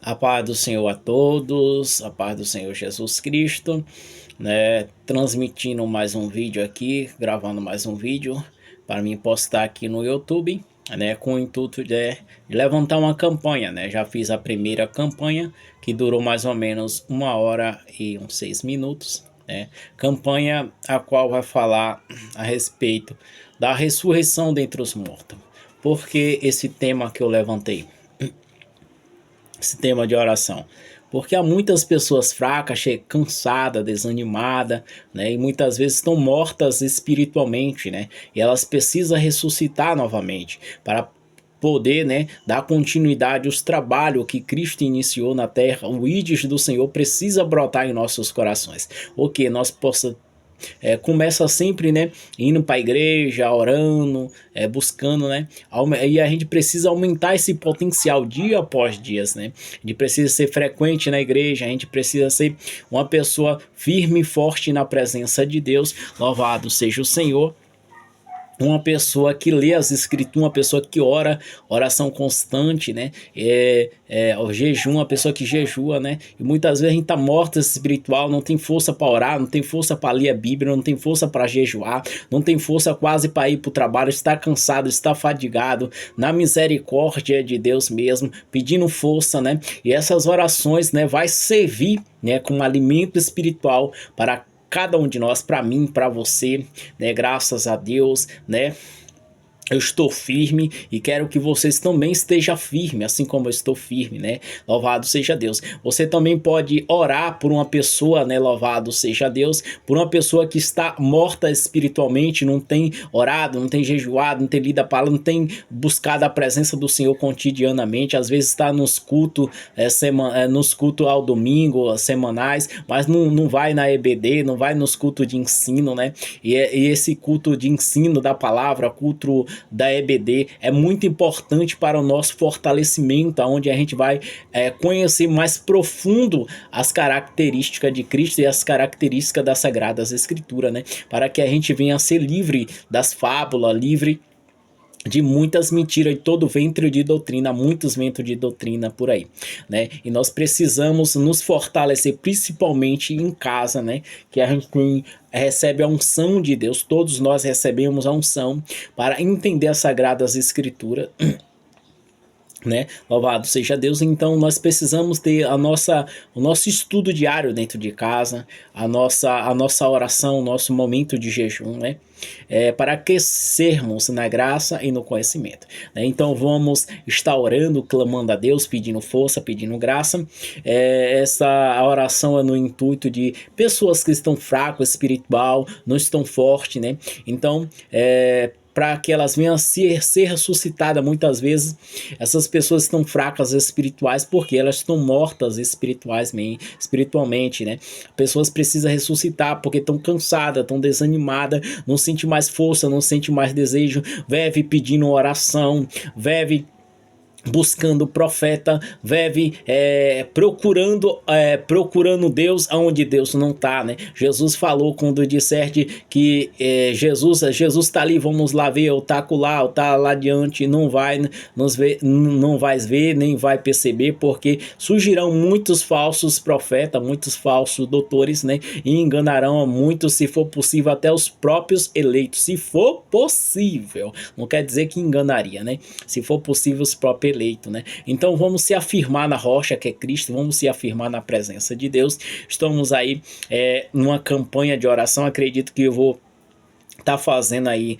A paz do Senhor a todos, a paz do Senhor Jesus Cristo, né? Transmitindo mais um vídeo aqui, gravando mais um vídeo para mim postar aqui no YouTube, né? Com o intuito de levantar uma campanha, né? Já fiz a primeira campanha que durou mais ou menos 1 hora e uns 6 minutos, né? Campanha a qual vai falar a respeito da ressurreição dentre os mortos. Por que esse tema que eu levantei? Esse tema de oração. Porque há muitas pessoas fracas, cansadas, desanimadas, né? E muitas vezes estão mortas espiritualmente, né? E elas precisam ressuscitar novamente para poder, né, dar continuidade aos trabalhos que Cristo iniciou na terra. O ídis do Senhor precisa brotar em nossos corações. O que nós possamos começa sempre, né, indo para a igreja, orando, buscando, né, e a gente precisa aumentar esse potencial dia após dia, né, a gente precisa ser frequente na igreja, a gente precisa ser uma pessoa firme e forte na presença de Deus. Louvado seja o Senhor. Uma pessoa que lê as escrituras, uma pessoa que ora, oração constante, né? O jejum, uma pessoa que jejua, né? E muitas vezes a gente tá morta espiritual, não tem força para orar, não tem força para ler a Bíblia, não tem força para jejuar, não tem força quase para ir para o trabalho, está cansado, está fadigado, na misericórdia de Deus mesmo, pedindo força, né? E essas orações, né, vai servir, né, como alimento espiritual para cada um de nós, para mim, para você, né? Graças a Deus, né? Eu estou firme e quero que vocês também estejam firmes, assim como eu estou firme, né? Louvado seja Deus. Você também pode orar por uma pessoa, né? Louvado seja Deus. Por uma pessoa que está morta espiritualmente, não tem orado, não tem jejuado, não tem lido a palavra, não tem buscado a presença do Senhor cotidianamente. Às vezes está nos cultos, nos cultos ao domingo, semanais, mas não vai na EBD, não vai nos cultos de ensino, né? E esse culto de ensino da palavra, culto da EBD, é muito importante para o nosso fortalecimento, onde a gente vai conhecer mais profundo as características de Cristo e as características das Sagradas Escrituras, né? Para que a gente venha a ser livre das fábulas, livre de muitas mentiras, de todo ventre de doutrina, muitos ventres de doutrina por aí, né? E nós precisamos nos fortalecer, principalmente em casa, né? Que a gente recebe a unção de Deus, todos nós recebemos a unção para entender as Sagradas Escrituras, né? Louvado seja Deus. Então nós precisamos ter o nosso estudo diário dentro de casa, a nossa oração, o nosso momento de jejum, né? Para crescermos na graça e no conhecimento, né? Então vamos estar orando, clamando a Deus, pedindo força, pedindo graça. Essa oração é no intuito de pessoas que estão fracas espiritual, não estão fortes, né? Então para que elas venham a ser ressuscitadas. Muitas vezes essas pessoas estão fracas espirituais porque elas estão mortas espiritualmente, né? Pessoas precisam ressuscitar porque estão cansadas, estão desanimadas, não sente mais força, não sente mais desejo, vive pedindo oração, vive buscando profeta, vive procurando Deus aonde Deus não está, né? Jesus falou quando disserte que Jesus está ali, vamos lá ver, eu taco lá, eu tá lá diante, não vai nos ver, não vais ver, nem vai perceber, porque surgirão muitos falsos profetas, muitos falsos doutores, né? E enganarão a muitos, se for possível, até os próprios eleitos, se for possível, não quer dizer que enganaria, né? Se for possível, os próprios eleito, né? Então vamos se afirmar na rocha que é Cristo, vamos se afirmar na presença de Deus. Estamos aí numa campanha de oração. Acredito que eu vou tá fazendo aí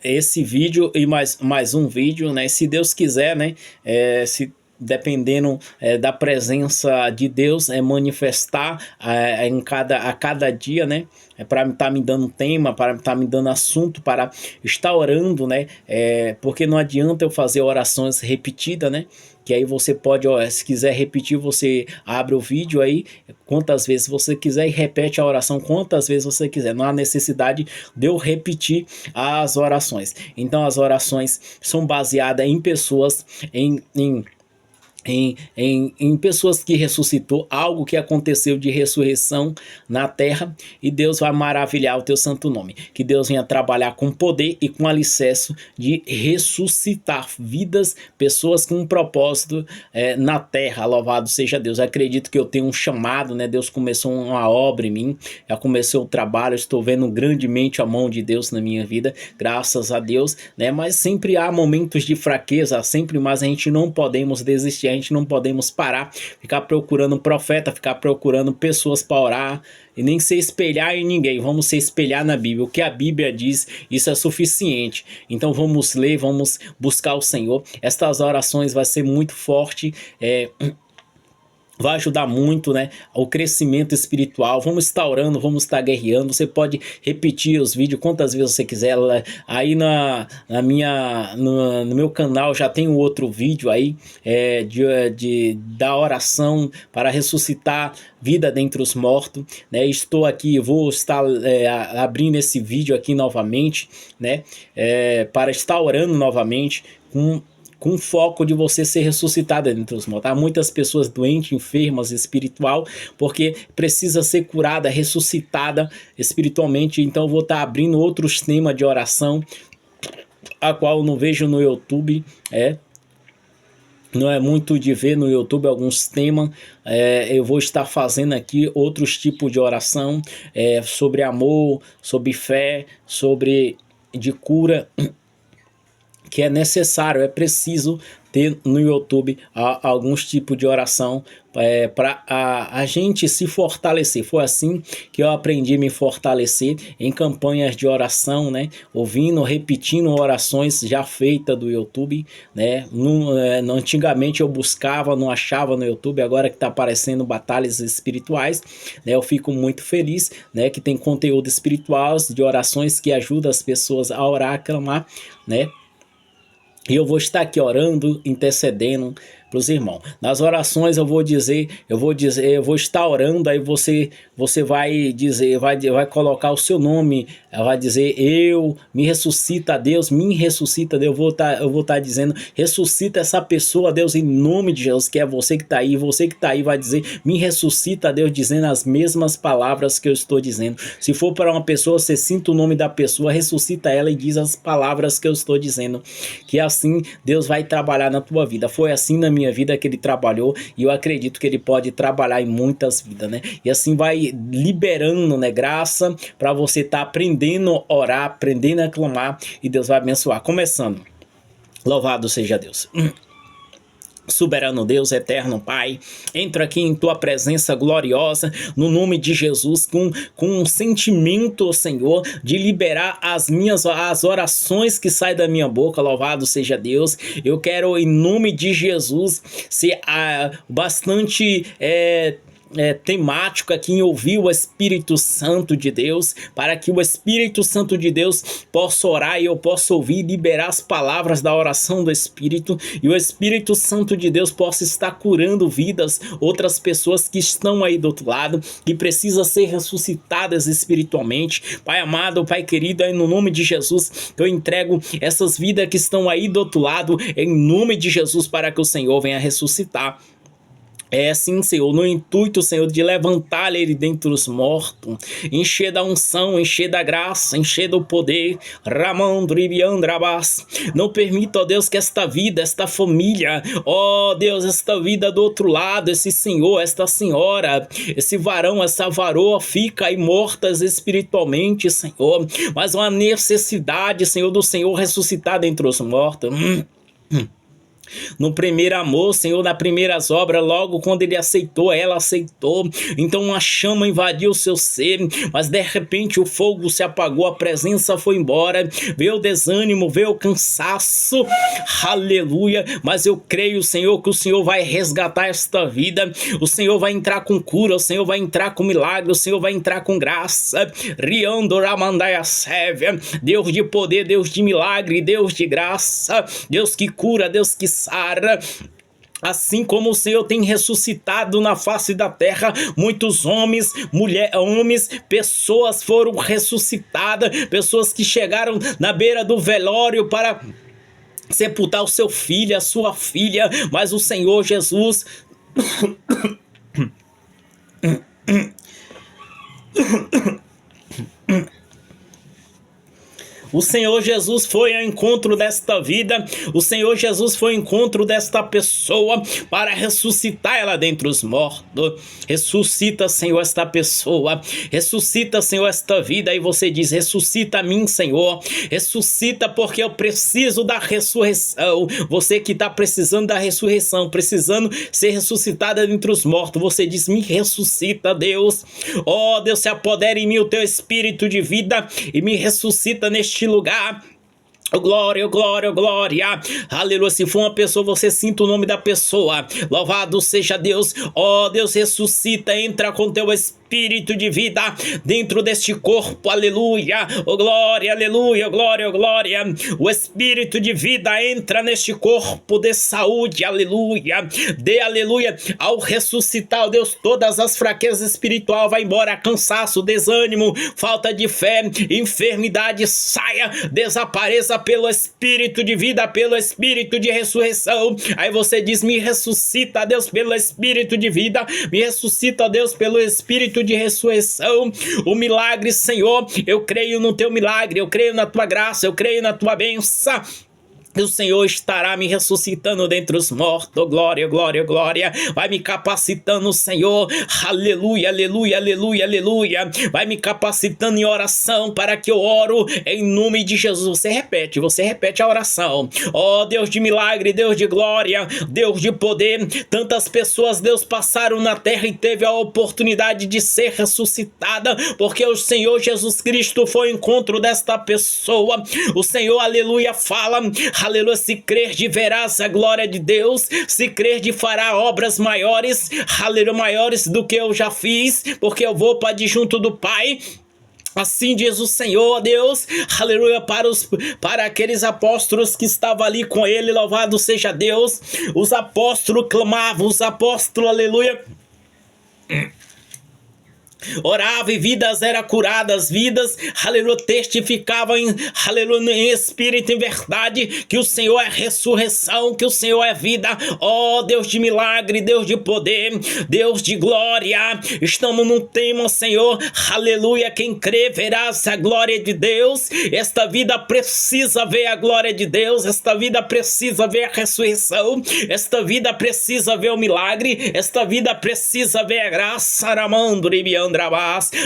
esse vídeo e mais um vídeo, né? Se Deus quiser, né? Se dependendo da presença de Deus, manifestar a cada dia, né? Para estar me dando tema, para estar me dando assunto, para estar orando, né? Porque não adianta eu fazer orações repetidas, né? Que aí você pode, se quiser repetir, você abre o vídeo aí, quantas vezes você quiser e repete a oração quantas vezes você quiser. Não há necessidade de eu repetir as orações. Então as orações são baseadas em pessoas, em em pessoas que ressuscitou, algo que aconteceu de ressurreição na terra, e Deus vai maravilhar o teu santo nome. Que Deus venha trabalhar com poder e com alicerce de ressuscitar vidas, pessoas com um propósito na terra. Louvado seja Deus. Acredito que eu tenho um chamado, né? Deus começou uma obra em mim, já começou o trabalho, estou vendo grandemente a mão de Deus na minha vida, graças a Deus, né? Mas sempre há momentos de fraqueza, sempre mais a gente não podemos desistir, a gente não podemos parar, ficar procurando um profeta, ficar procurando pessoas para orar e nem se espelhar em ninguém. Vamos se espelhar na Bíblia. O que a Bíblia diz, isso é suficiente. Então vamos ler, vamos buscar o Senhor. Estas orações vai ser muito forte, vai ajudar muito, né, ao crescimento espiritual. Vamos estar orando, vamos estar guerreando. Você pode repetir os vídeos quantas vezes você quiser. Aí no meu canal já tem um outro vídeo aí da oração para ressuscitar vida dentre os mortos, né? Estou aqui, vou estar abrindo esse vídeo aqui novamente, né, para estar orando novamente com foco de você ser ressuscitada dentre os mortos. Há muitas pessoas doentes, enfermas espiritual, porque precisa ser curada, ressuscitada espiritualmente. Então eu vou estar abrindo outros temas de oração, a qual eu não vejo no YouTube, não é muito de ver no YouTube alguns temas. Eu vou estar fazendo aqui outros tipos de oração, sobre amor, sobre fé, sobre de cura, que é necessário, é preciso ter no YouTube alguns tipos de oração para a gente se fortalecer. Foi assim que eu aprendi a me fortalecer em campanhas de oração, né? Ouvindo, repetindo orações já feitas do YouTube, né? Antigamente eu buscava, não achava no YouTube, agora que está aparecendo batalhas espirituais, né? Eu fico muito feliz, né? Que tem conteúdo espiritual de orações que ajudam as pessoas a orar, a clamar, né? E eu vou estar aqui orando, intercedendo para os irmãos. Nas orações eu vou estar orando, aí você vai dizer, vai colocar o seu nome, vai dizer: eu me ressuscita, Deus, me ressuscita, Deus. Eu vou estar dizendo: ressuscita essa pessoa, Deus, em nome de Jesus, que é você que está aí. Você que está aí vai dizer: me ressuscita, Deus, dizendo as mesmas palavras que eu estou dizendo. Se for para uma pessoa, você sinta o nome da pessoa, ressuscita ela e diz as palavras que eu estou dizendo, que assim Deus vai trabalhar na tua vida. Foi assim na minha vida que ele trabalhou, e eu acredito que ele pode trabalhar em muitas vidas, né? E assim vai liberando, né, graça para você estar aprendendo a orar, aprendendo a clamar, e Deus vai abençoar. Começando. Louvado seja Deus. Soberano Deus, eterno Pai, entro aqui em tua presença gloriosa, no nome de Jesus, com um sentimento, Senhor, de liberar as orações que saem da minha boca. Louvado seja Deus. Eu quero, em nome de Jesus, ser bastante temático aqui em ouvir o Espírito Santo de Deus, para que o Espírito Santo de Deus possa orar e eu possa ouvir e liberar as palavras da oração do Espírito, e o Espírito Santo de Deus possa estar curando vidas, outras pessoas que estão aí do outro lado, que precisam ser ressuscitadas espiritualmente. Pai amado, Pai querido, aí no nome de Jesus, eu entrego essas vidas que estão aí do outro lado, em nome de Jesus, para que o Senhor venha ressuscitar. Sim, Senhor, no intuito, Senhor, de levantar ele dentre os mortos, encher da unção, encher da graça, encher do poder. Ramandribiandrabas. Não permita, ó Deus, que esta vida, esta família, ó Deus, esta vida do outro lado, esse senhor, esta senhora, esse varão, essa varoa, fica aí mortas espiritualmente, Senhor. Mas uma necessidade, Senhor, do Senhor ressuscitar dentre os mortos. No primeiro amor, Senhor, nas primeiras obras, logo quando ele aceitou, ela aceitou, então uma chama invadiu o seu ser, mas de repente o fogo se apagou, a presença foi embora, veio o desânimo, veio o cansaço, aleluia. Mas eu creio, Senhor, que o Senhor vai resgatar esta vida, o Senhor vai entrar com cura, o Senhor vai entrar com milagre, o Senhor vai entrar com graça. Riandoramandaya Sévia, Deus de poder, Deus de milagre, Deus de graça, Deus que cura, Deus que sara. Assim como o Senhor tem ressuscitado na face da terra, muitos homens, pessoas foram ressuscitadas, pessoas que chegaram na beira do velório para sepultar o seu filho, a sua filha, mas o Senhor Jesus o Senhor Jesus foi ao encontro desta vida, o Senhor Jesus foi ao encontro desta pessoa para ressuscitar ela dentre os mortos. Ressuscita, Senhor, esta pessoa, ressuscita, Senhor, esta vida. E você diz: ressuscita a mim, Senhor, ressuscita, porque eu preciso da ressurreição. Você que está precisando da ressurreição, precisando ser ressuscitada dentre os mortos, você diz: me ressuscita, Deus. Ó Deus, se apodera em mim o teu espírito de vida e me ressuscita neste lugar. Glória, glória, glória, aleluia. Se for uma pessoa, você sinta o nome da pessoa. Louvado seja Deus. Ó Deus, ressuscita, entra com teu espírito de vida dentro deste corpo, aleluia. Oh glória, aleluia, glória, glória. O espírito de vida entra neste corpo de saúde, aleluia. De aleluia. Ao ressuscitar, ó Deus, todas as fraquezas espirituais vai embora, cansaço, desânimo, falta de fé, enfermidade, saia, desapareça pelo espírito de vida, pelo espírito de ressurreição. Aí você diz: me ressuscita, Deus, pelo espírito de vida, me ressuscita, Deus, pelo espírito de ressurreição. O milagre, Senhor, eu creio no teu milagre, eu creio na tua graça, eu creio na tua bênção. O Senhor estará me ressuscitando dentre os mortos. Glória, glória, glória. Vai me capacitando, Senhor. Aleluia, aleluia, aleluia, aleluia. Vai me capacitando em oração para que eu oro em nome de Jesus. Você repete a oração. Ó Deus de milagre, Deus de glória, Deus de poder. Tantas pessoas, Deus, passaram na terra e teve a oportunidade de ser ressuscitada, porque o Senhor Jesus Cristo foi ao encontro desta pessoa. O Senhor, aleluia, fala: aleluia, se crer de verás a glória de Deus, se crer de fará obras maiores, aleluia, maiores do que eu já fiz, porque eu vou para de junto do Pai. Assim diz o Senhor, Deus, aleluia, para aqueles apóstolos que estavam ali com ele, louvado seja Deus. Os apóstolos clamavam, os apóstolos, aleluia, orava e vidas eram curadas, vidas, aleluia, testificavam aleluia, em espírito e em verdade que o Senhor é ressurreição, que o Senhor é vida. Ó Deus de milagre, Deus de poder, Deus de glória, estamos num tema, Senhor, aleluia, quem crê verá a glória de Deus. Esta vida precisa ver a glória de Deus, esta vida precisa ver a ressurreição, esta vida precisa ver o milagre, esta vida precisa ver a graça.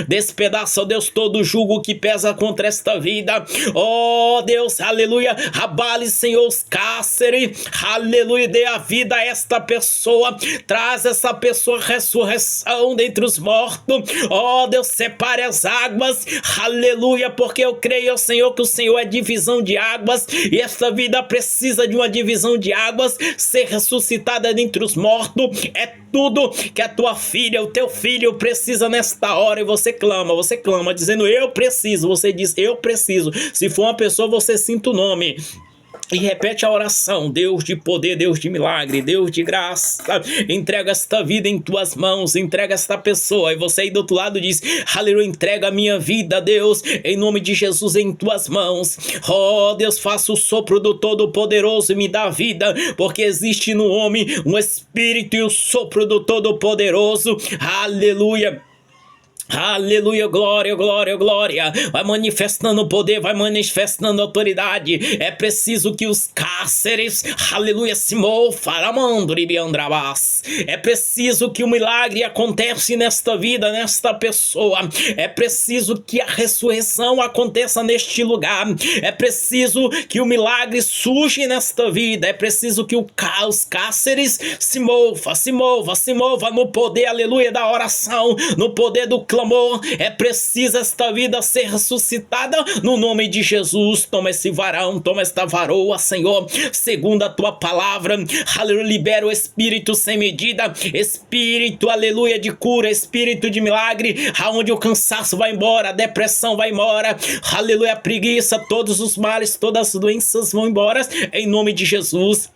Despedaça, ó Deus, todo o jugo que pesa contra esta vida. Ó Deus, aleluia, abale, Senhor, os cárceres, aleluia, dê a vida a esta pessoa, traz essa pessoa ressurreição dentre os mortos. Ó Deus, separe as águas, aleluia, porque eu creio, Senhor, que o Senhor é divisão de águas, e esta vida precisa de uma divisão de águas, ser ressuscitada dentre os mortos. É tudo que a tua filha, o teu filho precisa nesta hora, e você clama, dizendo: eu preciso. Você diz: eu preciso. Se for uma pessoa, você sinta o nome e repete a oração: Deus de poder, Deus de milagre, Deus de graça, entrega esta vida em tuas mãos, entrega esta pessoa. E você aí do outro lado diz: aleluia, entrega a minha vida, Deus, em nome de Jesus, em tuas mãos. Ó Deus, faça o sopro do Todo-Poderoso e me dá vida, porque existe no homem um espírito e o sopro do Todo-Poderoso. Aleluia. Aleluia, glória, glória, glória. Vai manifestando o poder, vai manifestando a autoridade. É preciso que os cárceres, aleluia, se movam. É preciso que o milagre aconteça nesta vida, nesta pessoa. É preciso que a ressurreição aconteça neste lugar. É preciso que o milagre surja nesta vida. É preciso que os cárceres se mova no poder, aleluia, da oração, no poder do clamor. É preciso esta vida ser ressuscitada no nome de Jesus. Toma esse varão, toma esta varoa, Senhor, segundo a tua palavra. Aleluia, libera o espírito sem medida, espírito, aleluia, de cura, espírito de milagre, aonde o cansaço vai embora, a depressão vai embora, aleluia, a preguiça, todos os males, todas as doenças vão embora, em nome de Jesus.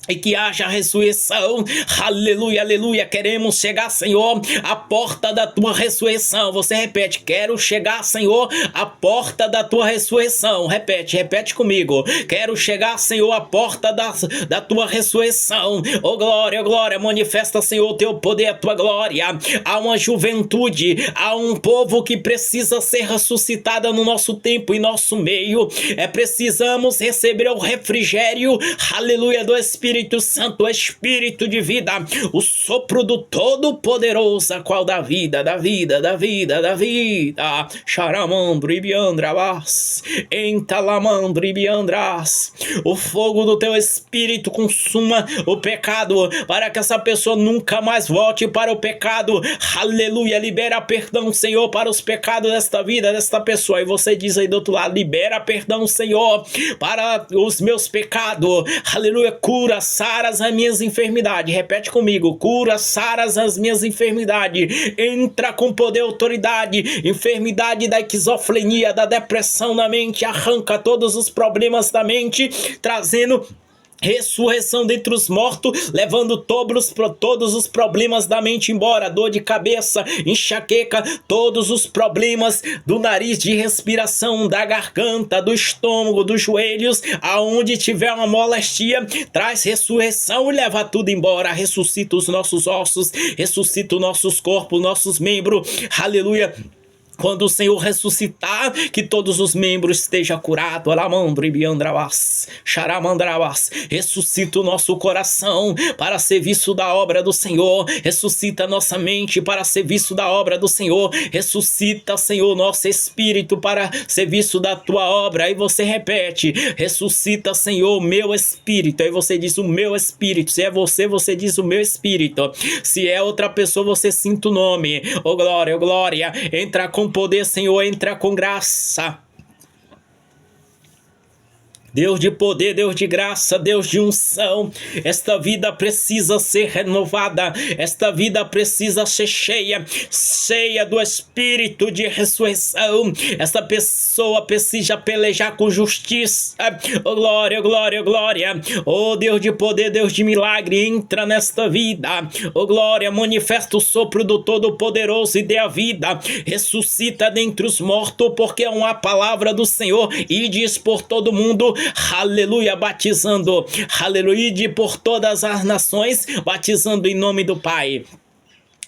e que haja ressurreição. Aleluia, aleluia. Queremos chegar, Senhor, à porta da tua ressurreição. Você repete: quero chegar, Senhor, à porta da tua ressurreição. Repete comigo: quero chegar, Senhor, à porta da tua ressurreição. Oh glória, oh glória. Manifesta, Senhor, o teu poder, a tua glória. Há uma juventude, há um povo que precisa ser ressuscitada no nosso tempo, em nosso meio. Precisamos receber o refrigério, aleluia, do Espírito Santo, o Espírito de vida, o sopro do Todo-Poderoso, a qual dá vida, dá vida, dá vida, dá vida. Charamandro e biandras, entalamandro e biandras. O fogo do teu Espírito consuma o pecado, para que essa pessoa nunca mais volte para o pecado. Aleluia, libera perdão, Senhor, para os pecados desta vida, desta pessoa. E você diz aí do outro lado: libera perdão, Senhor, para os meus pecados. Aleluia, cura, saras as minhas enfermidades. Repete comigo: cura, saras as minhas enfermidades. Entra com poder e autoridade. Enfermidade da esquizofrenia, da depressão na mente, arranca todos os problemas da mente, trazendo ressurreição dentre os mortos, levando todos os problemas da mente embora. Dor de cabeça, enxaqueca, todos os problemas do nariz, de respiração, da garganta, do estômago, dos joelhos, aonde tiver uma molestia, traz ressurreição e leva tudo embora. Ressuscita os nossos ossos, ressuscita os nossos corpos, nossos membros. Aleluia. Quando o Senhor ressuscitar, que todos os membros estejam curados. Ressuscita o nosso coração para serviço da obra do Senhor. Ressuscita nossa mente para serviço da obra do Senhor. Ressuscita, Senhor, nosso espírito para serviço da tua obra. Aí você repete: ressuscita, Senhor, meu espírito. Aí você diz: o meu espírito. Se é você, você diz: o meu espírito. Se é outra pessoa, você sinta o nome. Oh glória, oh glória. Entra com poder, Senhor, entra com graça. Deus de poder, Deus de graça, Deus de unção. Esta vida precisa ser renovada. Esta vida precisa ser cheia do Espírito de ressurreição. Esta pessoa precisa pelejar com justiça. Oh glória, oh glória, oh glória. Oh Deus de poder, Deus de milagre, entra nesta vida. Oh glória, manifesta o sopro do Todo-Poderoso e dê a vida. Ressuscita dentre os mortos, porque é uma palavra do Senhor. E diz por todo mundo, aleluia, batizando, aleluia, por todas as nações, batizando em nome do Pai,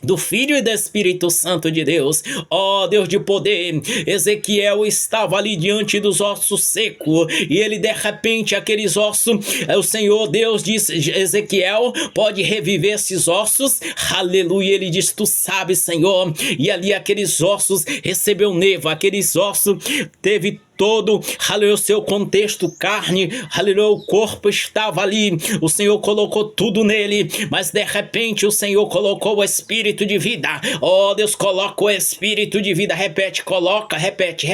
do Filho e do Espírito Santo de Deus. Ó Deus de poder, Ezequiel estava ali diante dos ossos secos, e ele de repente, aqueles ossos, o Senhor Deus disse: Ezequiel, pode reviver esses ossos. Aleluia, ele diz: tu sabes, Senhor. E ali aqueles ossos recebeu nevo, aqueles ossos teve todo, aleluia, o seu contexto, carne, aleluia, o corpo estava ali, o Senhor colocou tudo nele, mas de repente o Senhor colocou o Espírito de vida. Oh Deus, coloca o Espírito de vida. Repete, coloca, repete,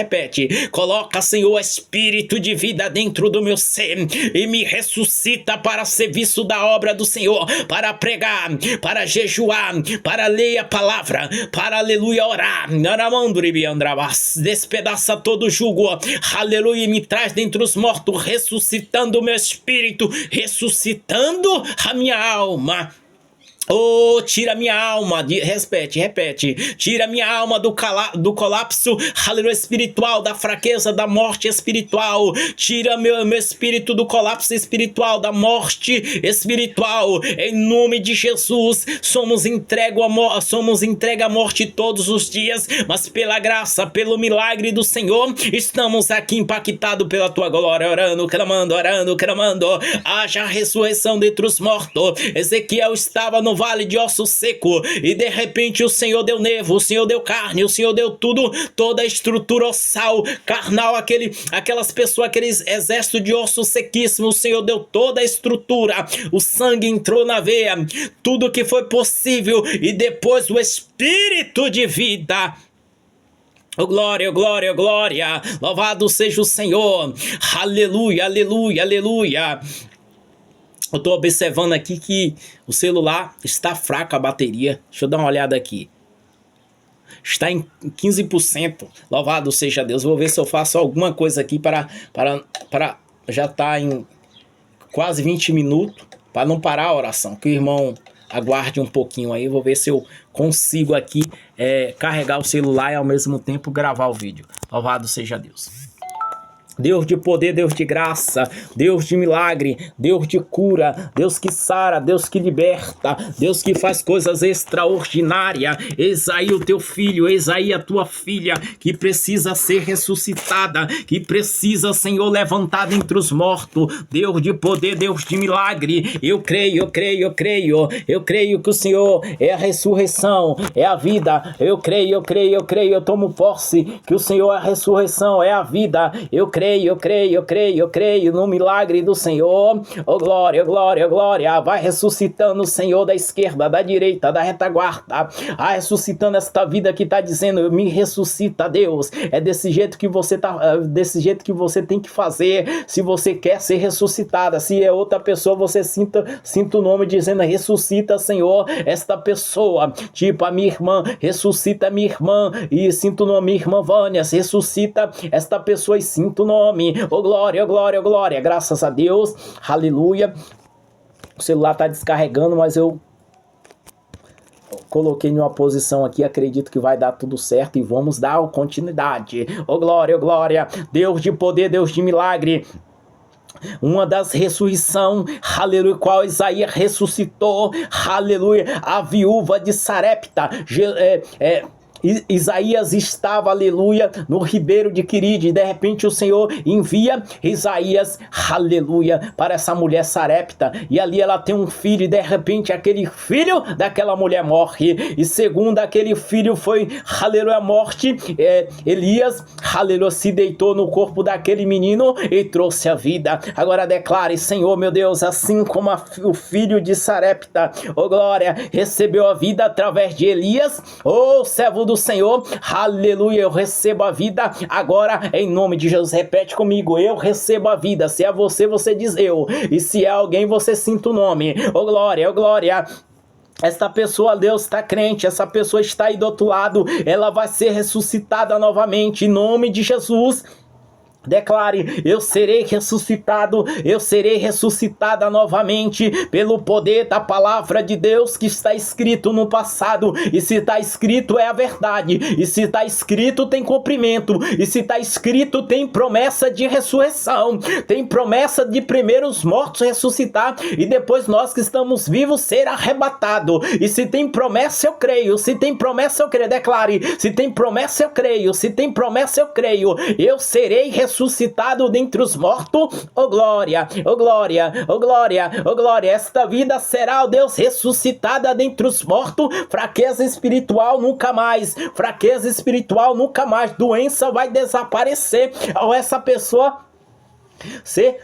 coloca, Senhor, o Espírito de vida dentro do meu ser e me ressuscita para serviço da obra do Senhor, para pregar, para jejuar, para ler a palavra, para, aleluia, orar. Despedaça todo o jugo, aleluia, me traz dentre os mortos, ressuscitando o meu espírito, ressuscitando a minha alma. Oh, tira minha alma, repete, tira minha alma do colapso, aleluia, espiritual, da fraqueza, da morte espiritual. Tira meu espírito do colapso espiritual, da morte espiritual, em nome de Jesus. Somos entregue à morte todos os dias, mas pela graça, pelo milagre do Senhor, estamos aqui impactados pela tua glória, orando, clamando, haja ressurreição dentre os mortos. Ezequiel estava no vale de osso seco, e de repente o Senhor deu nevo, o Senhor deu carne, o Senhor deu tudo, toda a estrutura ossal, carnal, aquelas pessoas, aqueles exércitos de osso sequíssimo, o Senhor deu toda a estrutura, o sangue entrou na veia, tudo que foi possível, e depois o Espírito de vida. Oh glória, oh glória, oh glória, louvado seja o Senhor, aleluia, aleluia, aleluia. Eu estou observando aqui que o celular está fraco, a bateria. Deixa eu dar uma olhada aqui. Está em 15%. Louvado seja Deus. Vou ver se eu faço alguma coisa aqui para já está em quase 20 minutos. para não parar a oração. Que o irmão aguarde um pouquinho aí, vou ver se eu consigo aqui carregar o celular e ao mesmo tempo gravar o vídeo. Louvado seja Deus. Deus de poder, Deus de graça, Deus de milagre, Deus de cura, Deus que sara, Deus que liberta, Deus que faz coisas extraordinárias. Eis aí o teu filho, eis aí a tua filha que precisa ser ressuscitada, que precisa, Senhor, levantada entre os mortos. Deus de poder, Deus de milagre, eu creio que o Senhor é a ressurreição, é a vida. Eu creio, eu tomo posse que o Senhor é a ressurreição, é a vida. Eu creio no milagre do Senhor. Oh glória, glória, glória. Vai ressuscitando o Senhor da esquerda, da direita, da retaguarda. Vai ressuscitando esta vida que está dizendo, me ressuscita, Deus. É desse jeito que você tem que fazer. Se você quer ser ressuscitada, se é outra pessoa, você sinta o nome dizendo, ressuscita, Senhor, esta pessoa. Tipo a minha irmã, ressuscita a minha irmã. E sinto o nome, minha irmã Vânia, ressuscita esta pessoa e sinto o nome. Oh glória, oh glória, oh glória, graças a Deus, aleluia. O celular está descarregando, mas eu coloquei em uma posição aqui, acredito que vai dar tudo certo e vamos dar continuidade. Oh glória, Deus de poder, Deus de milagre. Uma das ressurreições, aleluia, qual Isaías ressuscitou, aleluia, a viúva de Sarepta, Isaías estava, aleluia, no ribeiro de Queride, e de repente o Senhor envia Isaías, aleluia, para essa mulher Sarepta, e ali ela tem um filho, e de repente aquele filho daquela mulher morre, e segundo aquele filho foi, aleluia, a morte, Elias, aleluia, se deitou no corpo daquele menino e trouxe a vida. Agora declare, Senhor, meu Deus, assim como o filho de Sarepta, oh glória, recebeu a vida através de Elias, oh servo do Senhor, aleluia, eu recebo a vida agora em nome de Jesus. Repete comigo, eu recebo a vida. Se é você, você diz eu, e se é alguém, você sinta o nome. Oh glória, oh glória. Esta pessoa, Deus, está crente, essa pessoa está aí do outro lado, ela vai ser ressuscitada novamente em nome de Jesus. Declare, eu serei ressuscitado, eu serei ressuscitada novamente pelo poder da palavra de Deus que está escrito no passado. E se está escrito é a verdade, e se está escrito tem cumprimento, e se está escrito tem promessa de ressurreição, tem promessa de primeiros mortos ressuscitar e depois nós que estamos vivos ser arrebatado. E se tem promessa eu creio, se tem promessa eu creio. Declare, se tem promessa eu creio, se tem promessa eu creio, eu serei ressuscitado dentre os mortos. Oh glória, oh glória, oh glória, oh glória. Esta vida será, ó Deus, ressuscitada dentre os mortos. Fraqueza espiritual nunca mais, fraqueza espiritual nunca mais. Doença vai desaparecer ao essa pessoa ser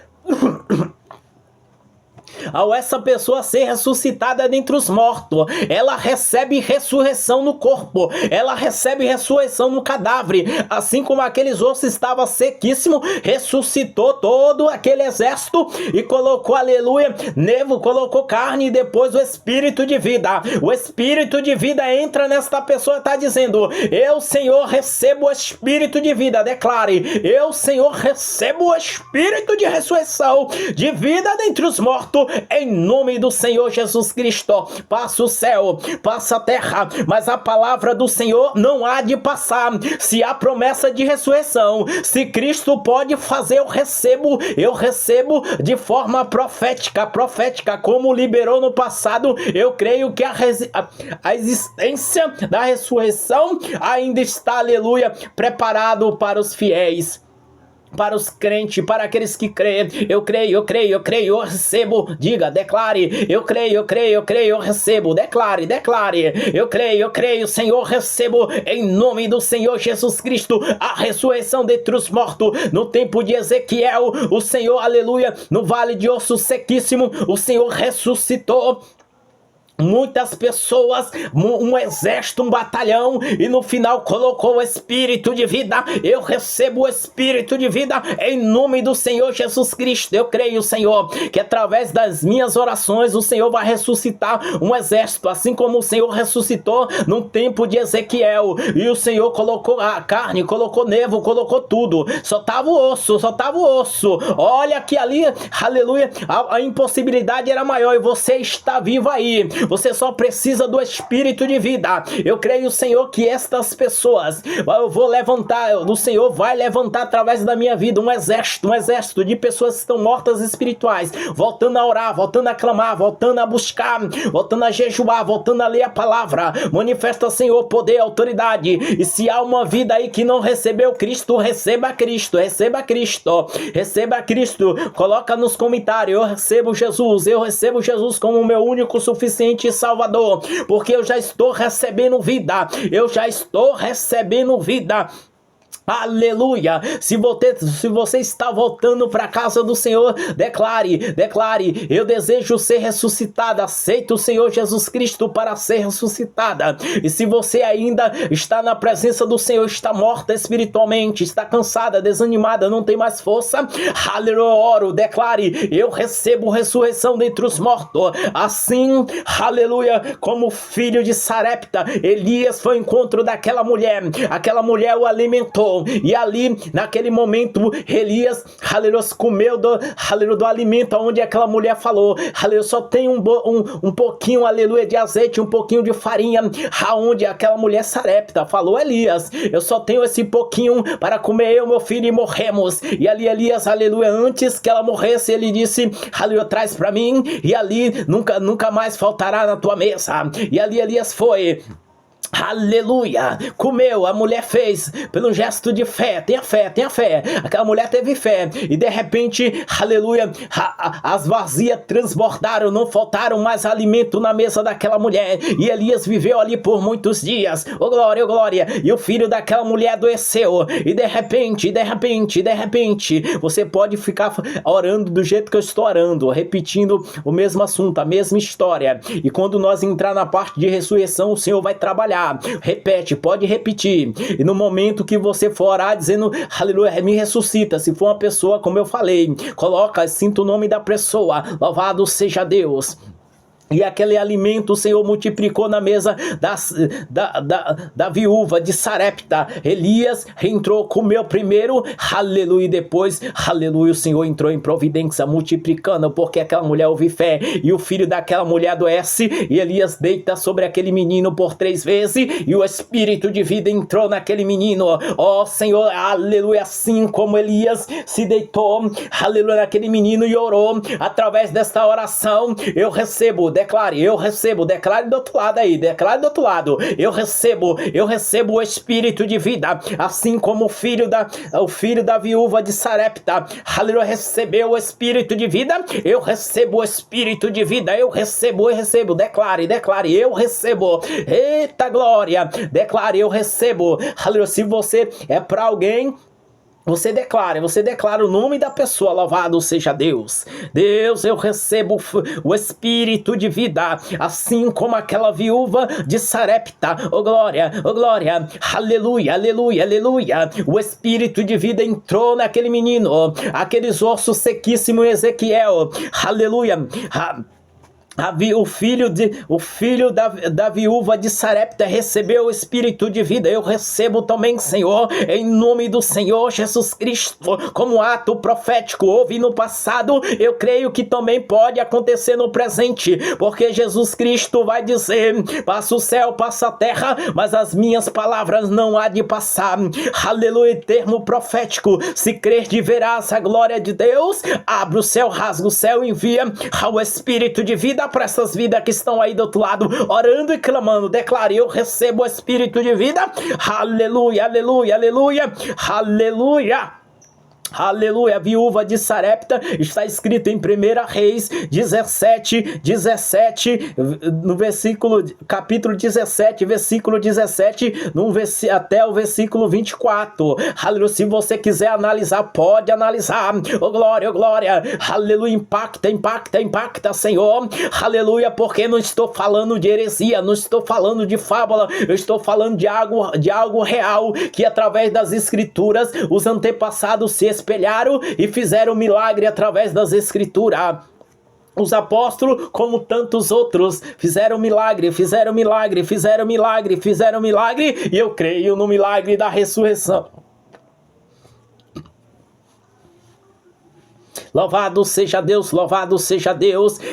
ser ressuscitada dentre os mortos, ela recebe ressurreição no corpo, ela recebe ressurreição no cadáver, assim como aqueles ossos estavam sequíssimos, ressuscitou todo aquele exército e colocou, aleluia, nevo, colocou carne e depois o espírito de vida. O espírito de vida entra nesta pessoa, está dizendo, eu, Senhor, recebo o espírito de vida. Declare, eu, Senhor, recebo o espírito de ressurreição, de vida dentre os mortos, em nome do Senhor Jesus Cristo. Passa o céu, passa a terra, mas a palavra do Senhor não há de passar. Se há promessa de ressurreição, se Cristo pode fazer, eu recebo de forma profética, como liberou no passado. Eu creio que a existência da ressurreição ainda está, aleluia, preparado para os fiéis, para os crentes, para aqueles que creem. Eu creio, eu recebo. Diga, declare, eu creio, eu recebo. Declare, eu creio, Senhor, recebo em nome do Senhor Jesus Cristo a ressurreição dentre os mortos. No tempo de Ezequiel, o Senhor, aleluia, no vale de osso sequíssimo, o Senhor ressuscitou muitas pessoas, um exército, um batalhão, e no final colocou o Espírito de vida. Eu recebo o Espírito de vida em nome do Senhor Jesus Cristo. Eu creio, Senhor, que através das minhas orações o Senhor vai ressuscitar um exército, assim como o Senhor ressuscitou no tempo de Ezequiel, e o Senhor colocou a carne, colocou nervo, colocou tudo, só tava o osso, olha que ali, aleluia, a impossibilidade era maior, e você está vivo aí. Você só precisa do Espírito de vida. Eu creio, Senhor, que estas pessoas, eu vou levantar, o Senhor vai levantar através da minha vida um exército de pessoas que estão mortas espirituais, voltando a orar, voltando a clamar, voltando a buscar, voltando a jejuar, voltando a ler a palavra. Manifesta, Senhor, poder e autoridade. E se há uma vida aí que não recebeu Cristo, receba Cristo, receba Cristo, receba Cristo. Coloca nos comentários: eu recebo Jesus como o meu único, suficiente Salvador, porque eu já estou recebendo vida, Aleluia. Se você está voltando para a casa do Senhor, declare: eu desejo ser ressuscitada, aceita o Senhor Jesus Cristo para ser ressuscitada. E se você ainda está na presença do Senhor, está morta espiritualmente, está cansada, desanimada, não tem mais força, aleluia, oro, declare: eu recebo ressurreição dentre os mortos. Assim, aleluia, como filho de Sarepta, Elias foi ao encontro daquela mulher, o alimentou. E ali, naquele momento, Elias, aleluia, comeu do alimento onde aquela mulher falou: aleluia, só tem um pouquinho, aleluia, de azeite, um pouquinho de farinha, aonde aquela mulher Sarepta falou: Elias, eu só tenho esse pouquinho para comer, eu, meu filho, e morremos. E ali Elias, aleluia, antes que ela morresse, ele disse: aleluia, traz para mim, e ali nunca mais faltará na tua mesa. E ali Elias foi, aleluia, comeu, a mulher fez pelo gesto de fé, tenha fé, aquela mulher teve fé, e de repente, aleluia, as vasilhas transbordaram, não faltaram mais alimento na mesa daquela mulher, e Elias viveu ali por muitos dias, oh glória, e o filho daquela mulher adoeceu, e de repente, você pode ficar orando do jeito que eu estou orando, repetindo o mesmo assunto, a mesma história, e quando nós entrar na parte de ressurreição, o Senhor vai trabalhar. Repete, pode repetir, e no momento que você for orar dizendo: aleluia, me ressuscita, se for uma pessoa, como eu falei, sinta o nome da pessoa, louvado seja Deus. E aquele alimento o Senhor multiplicou na mesa da viúva de Sarepta. Elias entrou, comeu primeiro, aleluia, e depois, aleluia, o Senhor entrou em providência, multiplicando, porque aquela mulher houve fé, e o filho daquela mulher adoece, e Elias deita sobre aquele menino por 3 vezes, e o Espírito de vida entrou naquele menino. Ó Senhor, aleluia, assim como Elias se deitou, aleluia, naquele menino e orou, através desta oração, eu recebo, declare do outro lado aí, eu recebo o Espírito de vida, assim como o filho da viúva de Sarepta, aleluia, recebeu o Espírito de vida, eu recebo o Espírito de vida, eu recebo, declare, eu recebo, eita glória, declare, eu recebo, aleluia. Se você é para alguém, você declara o nome da pessoa, louvado seja Deus. Deus, eu recebo o Espírito de vida, assim como aquela viúva de Sarepta, oh glória, aleluia, o Espírito de vida entrou naquele menino, aqueles ossos sequíssimos, Ezequiel, aleluia. O filho da viúva de Sarepta recebeu o Espírito de vida. Eu recebo também, Senhor, em nome do Senhor Jesus Cristo, como ato profético. Houve no passado, eu creio que também pode acontecer no presente, porque Jesus Cristo vai dizer: passa o céu, passa a terra, mas as minhas palavras não há de passar. Aleluia, termo profético. Se crer, verás a glória de Deus. Abre o céu, rasga o céu, envia ao Espírito de vida para essas vidas que estão aí do outro lado, orando e clamando. Declare: eu recebo o Espírito de vida. Aleluia. aleluia, viúva de Sarepta, está escrito em 1 Reis 17, no capítulo 17, versículo 17, até o versículo 24, aleluia, se você quiser analisar, pode analisar, oh glória, aleluia, impacta, Senhor, aleluia, porque não estou falando de heresia, não estou falando de fábula, eu estou falando de algo real, que através das escrituras, os antepassados se espelharam e fizeram milagre através das escrituras. Os apóstolos, como tantos outros, fizeram milagre, e eu creio no milagre da ressurreição. Louvado seja Deus,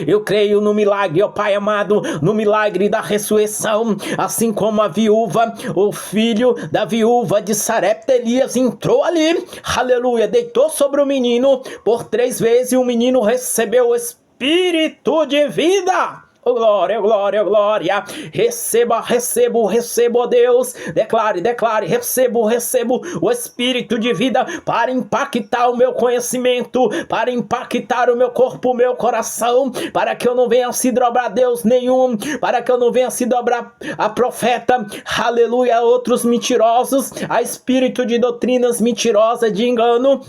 eu creio no milagre, ó Pai amado, no milagre da ressurreição, assim como a viúva, o filho da viúva de Sarepta, Elias entrou ali, aleluia, deitou sobre o menino por 3 vezes e o menino recebeu o Espírito de vida. Oh, glória, recebo, Deus, declare, recebo o Espírito de vida para impactar o meu conhecimento, para impactar o meu corpo, o meu coração, para que eu não venha se dobrar a Deus nenhum, para que eu não venha se dobrar a profeta, aleluia, a outros mentirosos, a espírito de doutrinas mentirosas, de engano,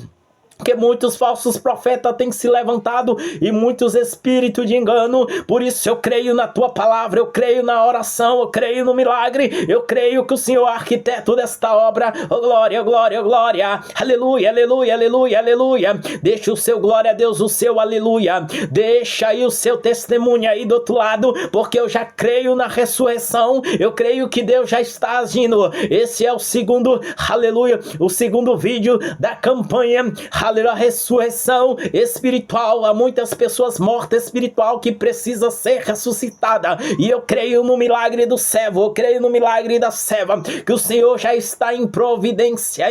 que muitos falsos profetas têm se levantado e muitos espíritos de engano. Por isso eu creio na tua palavra, eu creio na oração, eu creio no milagre, eu creio que o Senhor é arquiteto desta obra. Oh, glória, aleluia, deixa o seu glória a Deus, o seu aleluia, deixa aí o seu testemunho aí do outro lado, porque eu já creio na ressurreição, eu creio que Deus já está agindo. Esse é o segundo, aleluia, o segundo vídeo da campanha, aleluia, ressurreição espiritual. Há muitas pessoas mortas espiritual que precisam ser ressuscitada, e eu creio no milagre do servo, eu creio no milagre da serva, que o Senhor já está em providência,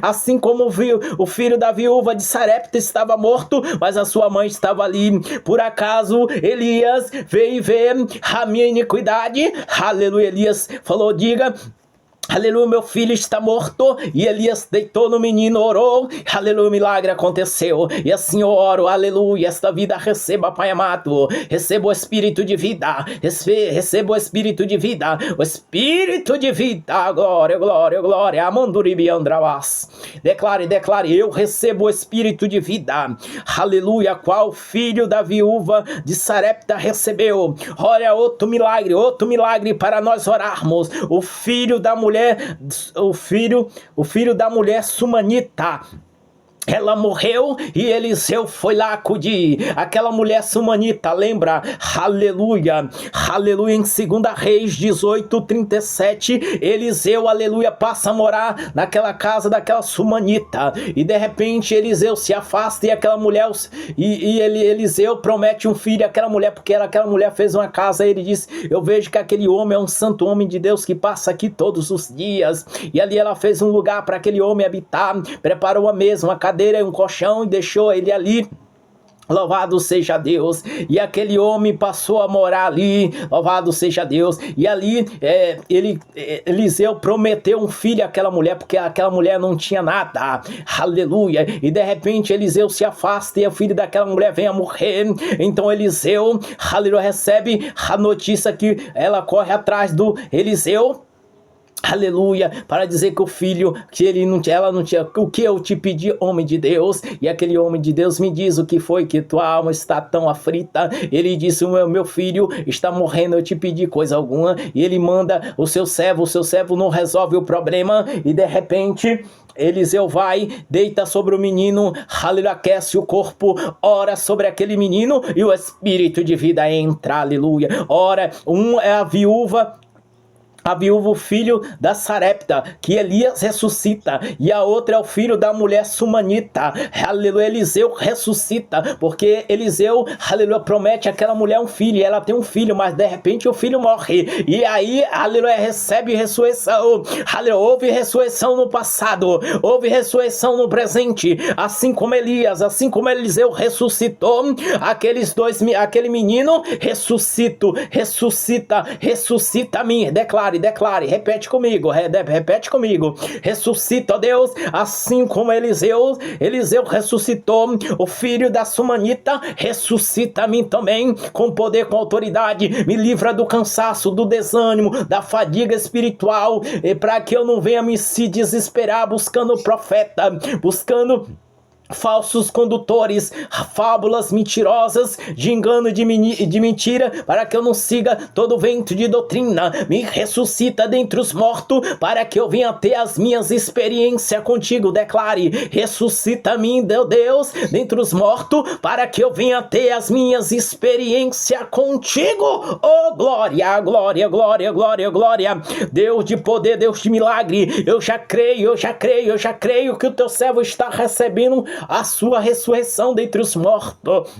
assim como o filho da viúva de Sarepta estava morto, mas a sua mãe estava ali. Por acaso Elias veio ver a minha iniquidade, aleluia, Elias falou, diga, aleluia, meu filho está morto. E Elias deitou no menino, orou, aleluia, o milagre aconteceu. E assim eu oro, aleluia, esta vida receba, Pai amado, receba o Espírito de vida, receba o Espírito de vida, glória, amanduribi andravas. Declare, eu recebo o Espírito de vida, aleluia, qual filho da viúva de Sarepta recebeu. Olha, outro milagre para nós orarmos. O filho da mulher, o filho da mulher sumanita, ela morreu e Eliseu foi lá acudir. Aquela mulher sumanita, lembra? Aleluia, em 2 Reis 18:37, Eliseu, aleluia, passa a morar naquela casa daquela sumanita, e de repente Eliseu se afasta e aquela mulher, Eliseu promete um filho àquela mulher, porque aquela mulher fez uma casa. Ele diz, eu vejo que aquele homem é um santo homem de Deus que passa aqui todos os dias, e ali ela fez um lugar para aquele homem habitar, preparou a mesa, uma cadeira e um colchão e deixou ele ali. Louvado seja Deus. E aquele homem passou a morar ali. Louvado seja Deus. E ali Eliseu prometeu um filho àquela mulher, porque aquela mulher não tinha nada. Aleluia. E de repente Eliseu se afasta e o filho daquela mulher vem a morrer. Então Eliseu, aleluia, recebe a notícia que ela corre atrás do Eliseu, aleluia, para dizer que o filho, ela não tinha, o que eu te pedi, homem de Deus? E aquele homem de Deus me diz, o que foi que tua alma está tão aflita? Ele disse, o meu filho está morrendo, eu te pedi coisa alguma. E ele manda o seu servo não resolve o problema, e de repente Eliseu vai, deita sobre o menino, aleluia, aquece o corpo, ora sobre aquele menino e o Espírito de vida entra, aleluia. Ora, um é a viúva, o filho da Sarepta, que Elias ressuscita, e a outra é o filho da mulher sumanita, aleluia, Eliseu ressuscita, porque Eliseu, aleluia, promete àquela mulher um filho, e ela tem um filho, mas de repente o filho morre, e aí, aleluia, recebe ressurreição, aleluia, houve ressurreição no passado, houve ressurreição no presente, assim como Elias, assim como Eliseu ressuscitou, aquele menino ressuscita a mim, declare, declare, declare, repete comigo, repete comigo. Ressuscita, ó Deus, assim como Eliseu ressuscitou o filho da Sumanita, ressuscita a mim também, com poder, com autoridade, me livra do cansaço, do desânimo, da fadiga espiritual, e para que eu não venha me se desesperar buscando profeta, buscando falsos condutores, fábulas mentirosas, de engano e de mentira, para que eu não siga todo vento de doutrina. Me ressuscita dentre os mortos, para que eu venha ter as minhas experiências contigo. Declare, ressuscita-me, Deus, dentre os mortos, para que eu venha ter as minhas experiências contigo. Oh, glória, glória, glória, glória, glória. Deus de poder, Deus de milagre, eu já creio que o teu servo está recebendo a sua ressurreição dentre os mortos.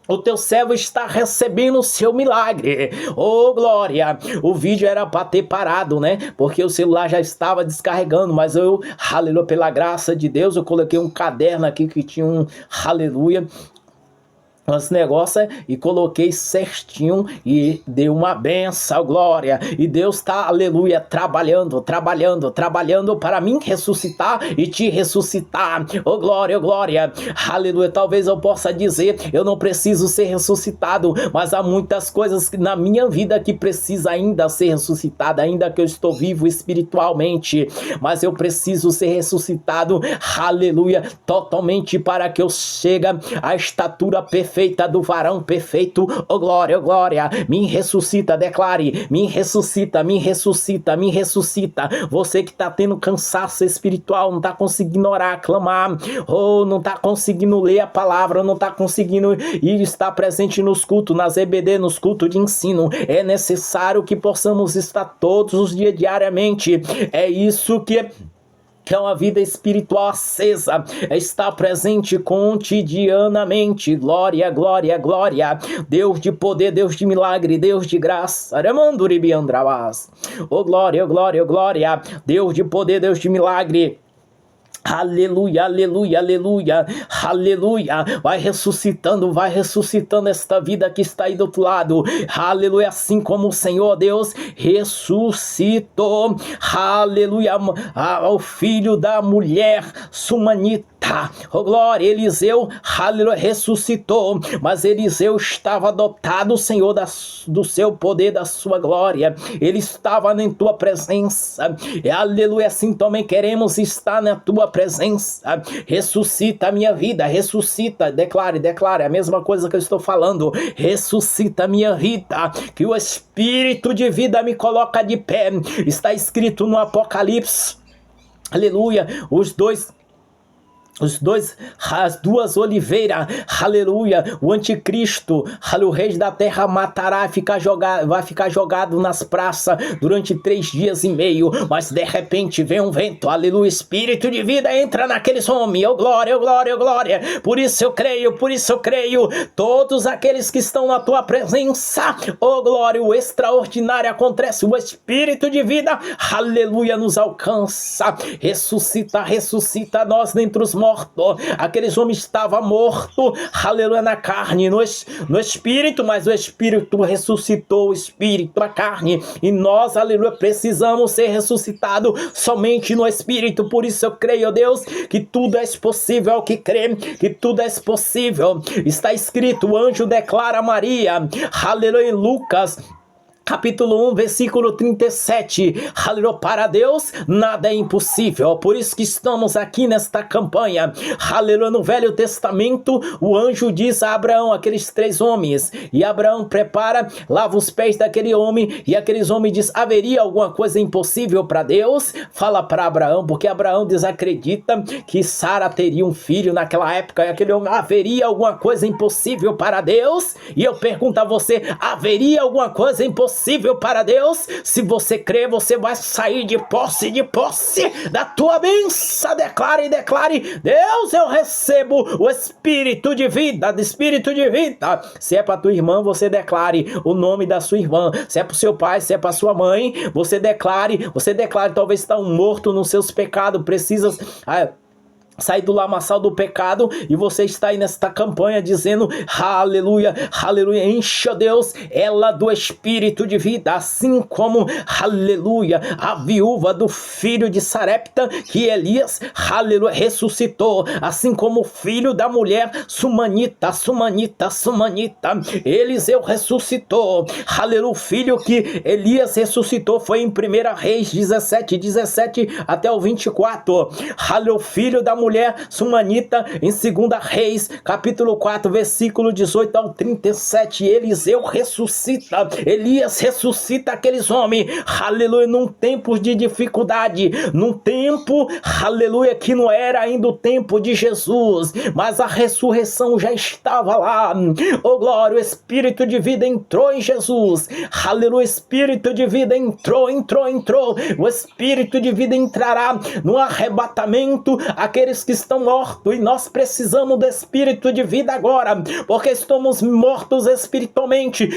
O teu servo está recebendo o seu milagre. Oh, glória! O vídeo era para ter parado, né? Porque o celular já estava descarregando, mas eu, aleluia, pela graça de Deus, eu coloquei um caderno aqui que tinha um, aleluia, esse negócio, e coloquei certinho e deu uma benção, glória. E Deus está, aleluia, trabalhando para mim ressuscitar e te ressuscitar. Oh, glória, glória, aleluia. Talvez eu possa dizer, eu não preciso ser ressuscitado, mas há muitas coisas na minha vida que precisa ainda ser ressuscitada, ainda que eu estou vivo espiritualmente, mas eu preciso ser ressuscitado, aleluia, totalmente, para que eu chegue à estatura perfeita do varão perfeito. Oh, glória, oh, glória. Me ressuscita, declare, me ressuscita, me ressuscita, me ressuscita. Você que está tendo cansaço espiritual, não está conseguindo orar, clamar, ou não está conseguindo ler a palavra, não está conseguindo ir estar presente nos cultos, nas EBD, nos cultos de ensino, é necessário que possamos estar todos os dias, diariamente. É isso que é uma vida espiritual acesa, está presente cotidianamente. Glória, glória, glória. Deus de poder, Deus de milagre, Deus de graça. Oh, glória, glória, glória. Deus de poder, Deus de milagre. Aleluia, aleluia, aleluia, aleluia. Vai ressuscitando esta vida que está aí do outro lado. Aleluia, assim como o Senhor Deus ressuscitou, aleluia, ao filho da mulher Sumanita. Oh, glória, Eliseu, aleluia, ressuscitou, mas Eliseu estava dotado, Senhor, do seu poder, da sua glória. Ele estava em tua presença. E, aleluia, assim também queremos estar na tua presença. Ressuscita a minha vida, ressuscita, declare, declare, a mesma coisa que eu estou falando. Ressuscita a minha vida, que o Espírito de vida me coloca de pé. Está escrito no Apocalipse, aleluia, as duas oliveiras, aleluia, o anticristo, o rei da terra matará, vai ficar jogado nas praças durante 3 dias e meio, mas de repente vem um vento, aleluia, espírito de vida entra naqueles homens, oh glória, oh glória, oh glória. Por isso eu creio, todos aqueles que estão na tua presença, oh glória, o extraordinário acontece, o espírito de vida, aleluia, nos alcança, ressuscita nós dentre os mortos. Aqueles homens estavam mortos, aleluia, na carne, no espírito, mas o espírito ressuscitou o espírito, a carne, e nós, aleluia, precisamos ser ressuscitados somente no espírito. Por isso eu creio, Deus, que tudo é possível ao que crê, que tudo é possível. Está escrito, o anjo declara a Maria, aleluia, em Lucas capítulo 1, versículo 37, aleluia, para Deus nada é impossível. Por isso que estamos aqui nesta campanha, aleluia. No Velho Testamento, o anjo diz a Abraão, aqueles 3 homens, e Abraão prepara, lava os pés daquele homem, e aqueles homens diz, haveria alguma coisa impossível para Deus? Fala para Abraão, porque Abraão desacredita que Sara teria um filho naquela época, e aquele homem, haveria alguma coisa impossível para Deus? E eu pergunto a você, haveria alguma coisa impossível para Deus? Se você crê, você vai sair de posse da tua bênção. Declare, Deus, eu recebo o espírito de vida, Se é para tua irmã, você declare o nome da sua irmã. Se é para o seu pai, se é para sua mãe, você declare, talvez está morto nos seus pecados, precisa sair do lamaçal do pecado, e você está aí nesta campanha dizendo, aleluia, aleluia, encha Deus, ela do Espírito de vida, assim como, aleluia, a viúva do filho de Sarepta, que Elias, aleluia, ressuscitou, assim como o filho da mulher sumanita, Eliseu ressuscitou, aleluia, o filho que Elias ressuscitou foi em 1 Reis 17 até o 24, aleluia, o filho da mulher sumanita em 2 Reis, capítulo 4, versículo 18 ao 37, Eliseu ressuscita, Elias ressuscita aqueles homens, aleluia, num tempo de dificuldade, num tempo, aleluia, que não era ainda o tempo de Jesus, mas a ressurreição já estava lá, oh glória, o Espírito de vida entrou em Jesus, aleluia, o Espírito de vida entrou, o Espírito de vida entrará no arrebatamento, aqueles que estão mortos, e nós precisamos do Espírito de vida agora, porque estamos mortos espiritualmente,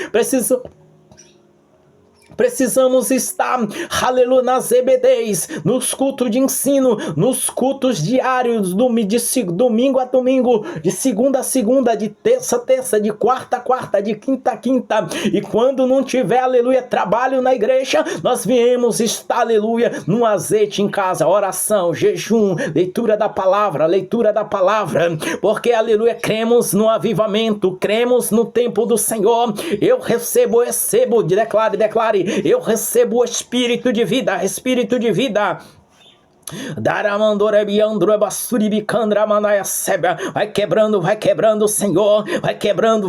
precisamos estar, aleluia, nas EBDs, nos cultos de ensino, nos cultos diários, de domingo a domingo, de segunda a segunda, de terça a terça, de quarta a quarta, de quinta a quinta, e quando não tiver, aleluia, trabalho na igreja, nós viemos estar, aleluia, no azeite em casa, oração, jejum, leitura da palavra, porque, aleluia, cremos no avivamento, cremos no tempo do Senhor, eu recebo, declare, eu recebo o Espírito de vida, vai quebrando, Senhor, vai quebrando,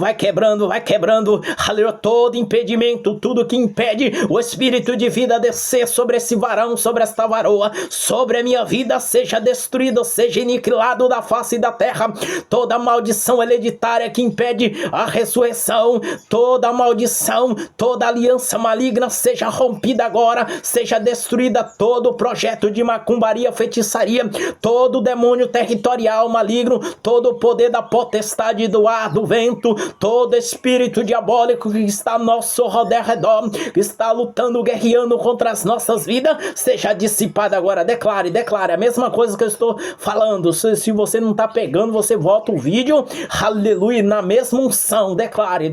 aleluia, todo impedimento, tudo que impede o Espírito de vida descer sobre esse varão, sobre esta varoa, sobre a minha vida, seja destruído, seja aniquilado da face da terra, toda maldição hereditária que impede a ressurreição, toda maldição, toda aliança maligna seja rompida agora, seja destruída, todo projeto de macumba, feitiçaria, todo demônio territorial maligno, todo o poder da potestade do ar, do vento, todo espírito diabólico que está ao nosso redor, que está lutando, guerreando contra as nossas vidas, seja dissipado agora. Declare, a mesma coisa que eu estou falando. Se você não está pegando, você volta o vídeo, aleluia, na mesma unção, declare,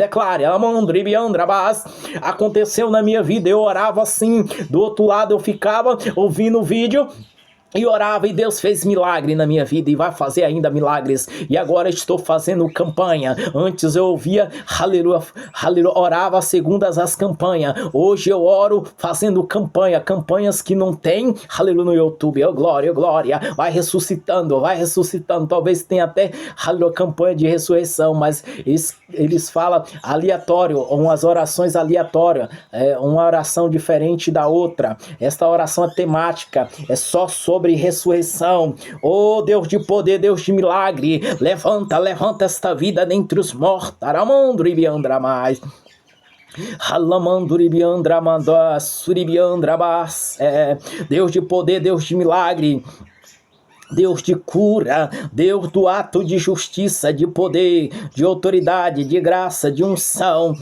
aconteceu na minha vida, eu orava assim, do outro lado eu ficava ouvindo o vídeo, e orava, e Deus fez milagre na minha vida, e vai fazer ainda milagres, e agora estou fazendo campanha. Antes eu ouvia, aleluia, orava segundas as campanhas, hoje eu oro fazendo campanhas que não tem, aleluia, no YouTube, glória, vai ressuscitando, talvez tenha até, aleluia, campanha de ressurreição, mas eles falam aleatório, umas orações aleatórias, uma oração diferente da outra, esta oração é temática, é só sobre ressurreição. Oh Deus de poder, Deus de milagre, levanta esta vida dentre os mortos, Deus de poder, Deus de milagre, Deus de cura, Deus do ato de justiça, de poder, de autoridade, de graça, de unção.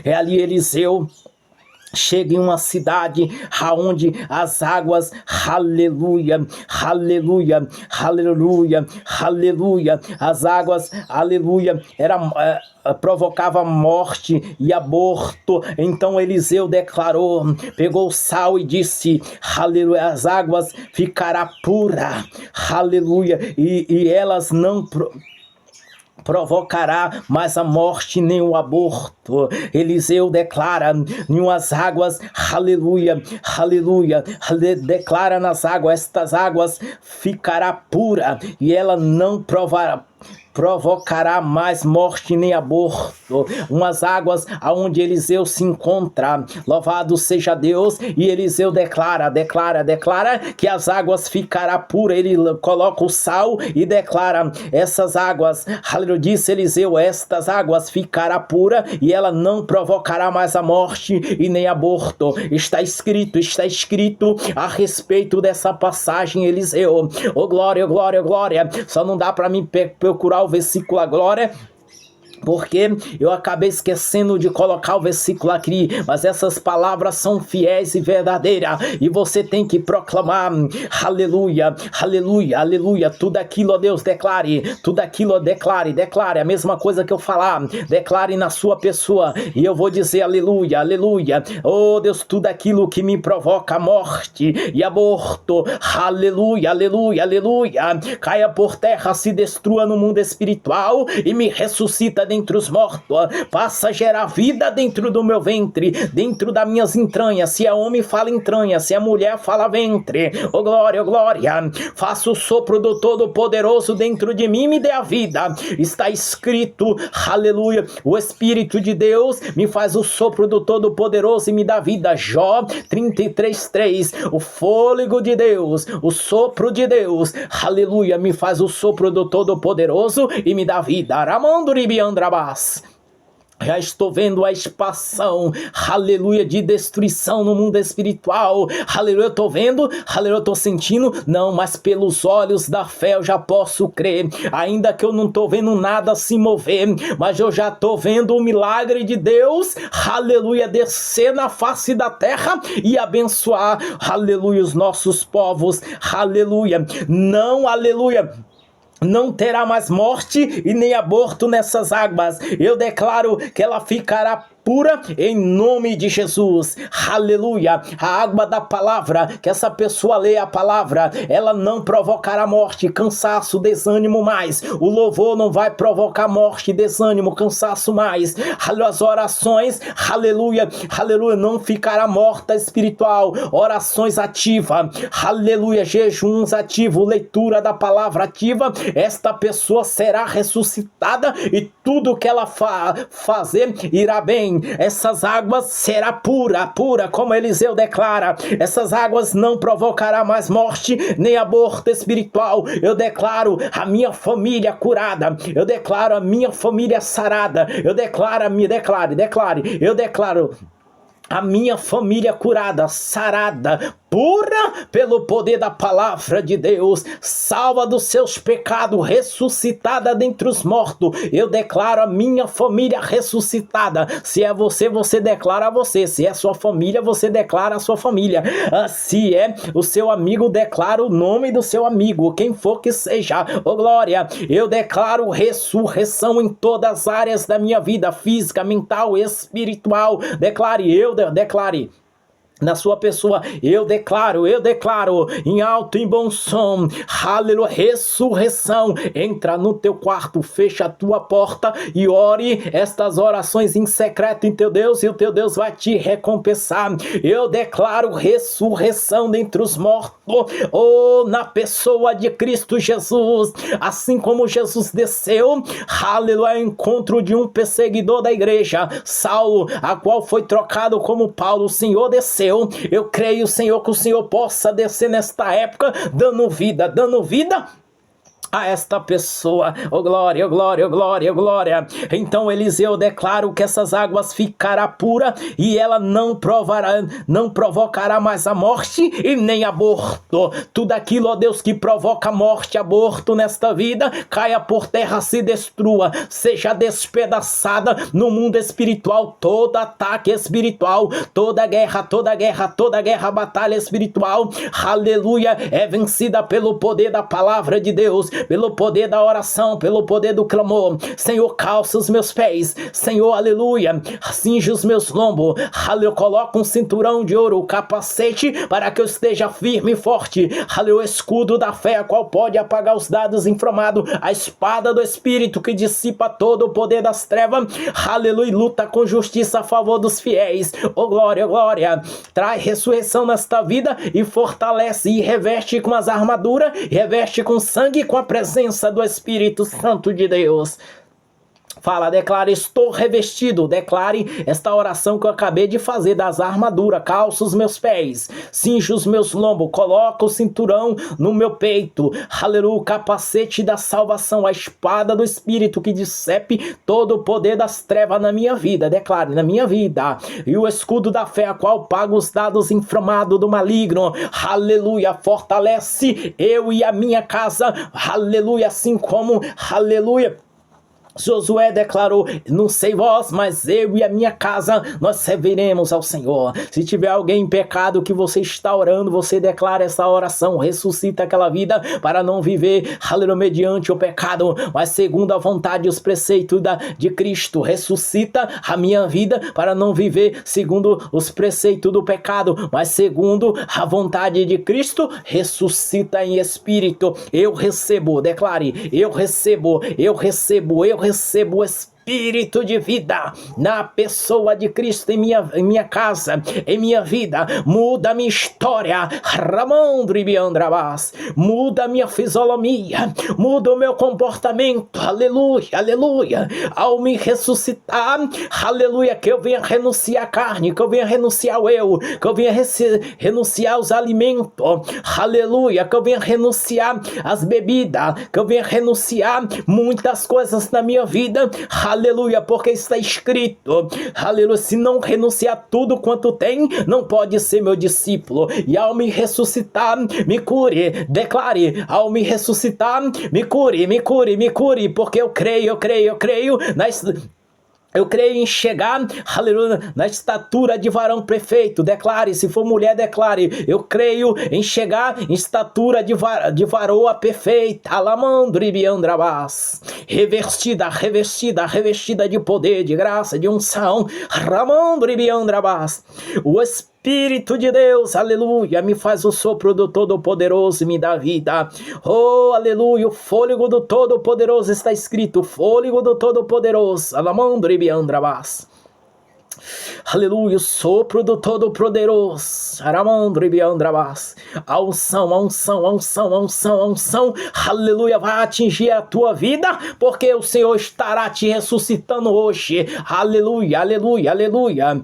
É ali Eliseu chega em uma cidade aonde as águas, aleluia, as águas, aleluia, provocava morte e aborto. Então Eliseu declarou, pegou sal e disse, aleluia, as águas ficará pura, aleluia, e elas não provocará mais a morte nem o aborto. Eliseu declara em umas águas, aleluia, declara nas águas, estas águas ficará pura e ela não provocará mais morte nem aborto. Umas águas aonde Eliseu se encontra. Louvado seja Deus. E Eliseu declara que as águas ficará pura. Ele coloca o sal e declara essas águas, aleluia, disse Eliseu, estas águas ficará pura e ela não provocará mais a morte e nem aborto. Está escrito a respeito dessa passagem, Eliseu. Oh glória, só não dá para mim procurar o versículo agora, Porque eu acabei esquecendo de colocar o versículo aqui, mas essas palavras são fiéis e verdadeiras, e você tem que proclamar, aleluia, aleluia, aleluia, tudo aquilo, ó Deus, declare, tudo aquilo, ó, declare, a mesma coisa que eu falar, declare na sua pessoa, e eu vou dizer aleluia, aleluia, oh Deus, tudo aquilo que me provoca morte e aborto, aleluia, aleluia, aleluia, caia por terra, se destrua no mundo espiritual, e me ressuscita dentre os mortos, passa a gerar vida dentro do meu ventre, dentro das minhas entranhas, se é homem fala entranha, se é mulher fala ventre, oh glória, faça o sopro do Todo-Poderoso dentro de mim, me dê a vida, está escrito, aleluia, o Espírito de Deus me faz o sopro do Todo-Poderoso e me dá vida, Jó 33:3, o fôlego de Deus, o sopro de Deus, aleluia, me faz o sopro do Todo-Poderoso e me dá vida, Aramanduribiandrabás. Já estou vendo a expansão, aleluia, de destruição no mundo espiritual, aleluia, eu estou vendo, aleluia, eu estou sentindo, não, mas pelos olhos da fé eu já posso crer, ainda que eu não estou vendo nada se mover, mas eu já estou vendo o milagre de Deus, aleluia, descer na face da terra e abençoar, aleluia, os nossos povos, aleluia, não, aleluia, não terá mais morte e nem aborto nessas águas. Eu declaro que ela ficará pura em nome de Jesus, aleluia, a água da palavra, que essa pessoa lê a palavra, ela não provocará morte, cansaço, desânimo mais, o louvor não vai provocar morte, desânimo, cansaço mais, as orações, aleluia, aleluia, não ficará morta espiritual, orações ativas, aleluia, jejuns ativos, leitura da palavra ativa, esta pessoa será ressuscitada e tudo que ela fazer irá bem. Essas águas será pura, como Eliseu declara. Essas águas não provocará mais morte, nem aborto espiritual. Eu declaro a minha família curada. Eu declaro a minha família sarada. Eu declaro a minha família curada, sarada, pura pelo poder da palavra de Deus, salva dos seus pecados, ressuscitada dentre os mortos. Eu declaro a minha família ressuscitada. Se é você, você declara a você. Se é sua família, você declara a sua família. Se é o seu amigo, declara o nome do seu amigo, quem for que seja. Oh glória, eu declaro ressurreição em todas as áreas da minha vida, física, mental, espiritual. Declare na sua pessoa, eu declaro, em alto e bom som, aleluia, ressurreição, entra no teu quarto, fecha a tua porta e ore estas orações em secreto em teu Deus, e o teu Deus vai te recompensar. Eu declaro ressurreição dentre os mortos, na pessoa de Cristo Jesus, assim como Jesus desceu, aleluia, ao encontro de um perseguidor da igreja, Saulo, a qual foi trocado como Paulo, o Senhor desceu. Eu creio, Senhor, que o Senhor possa descer nesta época, dando vida a esta pessoa. Oh glória, oh glória, oh glória, oh glória. Então Eliseu declara que essas águas ficará pura e ela não provocará mais a morte e nem aborto. Tudo aquilo, ó Deus, que provoca morte, aborto nesta vida, caia por terra, se destrua, seja despedaçada no mundo espiritual. Todo ataque espiritual, toda guerra, batalha espiritual, aleluia, é vencida pelo poder da palavra de Deus, pelo poder da oração, pelo poder do clamor. Senhor, calça os meus pés, Senhor, aleluia, cinge os meus lombos, aleluia, coloca um cinturão de ouro, o capacete, para que eu esteja firme e forte, aleluia, escudo da fé, a qual pode apagar os dados inflamados, a espada do Espírito que dissipa todo o poder das trevas, aleluia, luta com justiça a favor dos fiéis. Oh glória, glória, traz ressurreição nesta vida e fortalece e reveste com as armaduras, reveste com sangue e com a presença do Espírito Santo de Deus. Fala, declare, estou revestido. Declare esta oração que eu acabei de fazer das armaduras. Calça os meus pés, cinge os meus lombos, coloca o cinturão no meu peito. Aleluia, o capacete da salvação, a espada do Espírito que dissepe todo o poder das trevas na minha vida. Declare, na minha vida. E o escudo da fé, a qual paga os dados inflamados do maligno. Aleluia, fortalece eu e a minha casa. Aleluia, assim como, aleluia, Josué declarou: não sei vós, mas eu e a minha casa, nós serviremos ao Senhor. Se tiver alguém em pecado que você está orando, você declara essa oração, ressuscita aquela vida para não viver, aleluia, mediante o pecado, mas segundo a vontade e os preceitos de Cristo. Ressuscita a minha vida para não viver segundo os preceitos do pecado, mas segundo a vontade de Cristo. Ressuscita em espírito. Eu recebo, declare, eu recebo o Espírito de vida na pessoa de Cristo em minha casa, em minha vida. Muda minha história, muda minha fisionomia, muda o meu comportamento, aleluia, aleluia. Ao me ressuscitar, aleluia, que eu venha renunciar à carne, que eu venha renunciar ao eu, que eu venha renunciar aos alimentos, aleluia, que eu venha renunciar às bebidas, que eu venha renunciar muitas coisas na minha vida, aleluia, porque está escrito, aleluia, se não renunciar tudo quanto tem, não pode ser meu discípulo. E ao me ressuscitar, me cure, declare, ao me ressuscitar, me cure, porque eu creio eu creio em chegar, aleluia, na estatura de varão perfeito. Declare, se for mulher, declare. Eu creio em chegar em estatura de varoa perfeita. Alamandribiandrabás. Revestida de poder, de graça, de unção. Ramandribiandrabás. O Espírito de Deus, aleluia, me faz o sopro do Todo-Poderoso e me dá vida. Oh, aleluia, o fôlego do Todo-Poderoso está escrito, o fôlego do Todo-Poderoso, alamandribiandrabás. Aleluia, o sopro do Todo-Poderoso, aramandribiandrabás. A unção, aleluia, vai atingir a tua vida, porque o Senhor estará te ressuscitando hoje. Aleluia, aleluia, aleluia.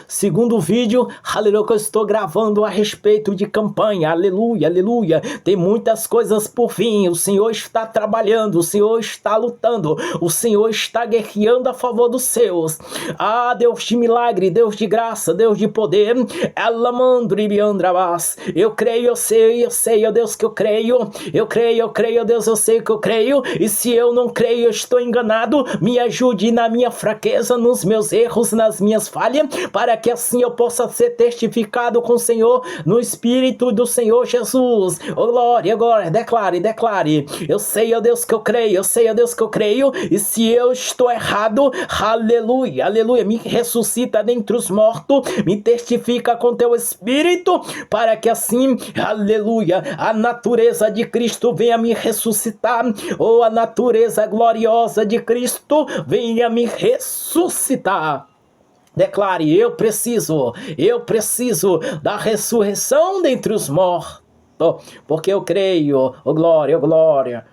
Segundo vídeo, aleluia, que eu estou gravando a respeito de campanha, aleluia, aleluia, tem muitas coisas por vir, o Senhor está trabalhando, o Senhor está lutando, o Senhor está guerreando a favor dos seus. Ah, Deus de milagre, Deus de graça, Deus de poder, eu creio, eu sei, ó Deus, que eu creio, ó Deus, eu sei que eu creio, e se eu não creio, eu estou enganado. Me ajude na minha fraqueza, nos meus erros, nas minhas falhas, para que assim eu possa ser testificado com o Senhor, no Espírito do Senhor Jesus. Oh, glória, glória, declare. Eu sei, ó Deus, que eu creio, e se eu estou errado, aleluia, aleluia, me ressuscita dentre os mortos, me testifica com teu Espírito, para que assim, aleluia, a natureza de Cristo venha me ressuscitar, ou a natureza gloriosa de Cristo venha me ressuscitar. Declare, eu preciso da ressurreição dentre os mortos, porque eu creio, oh glória, oh glória.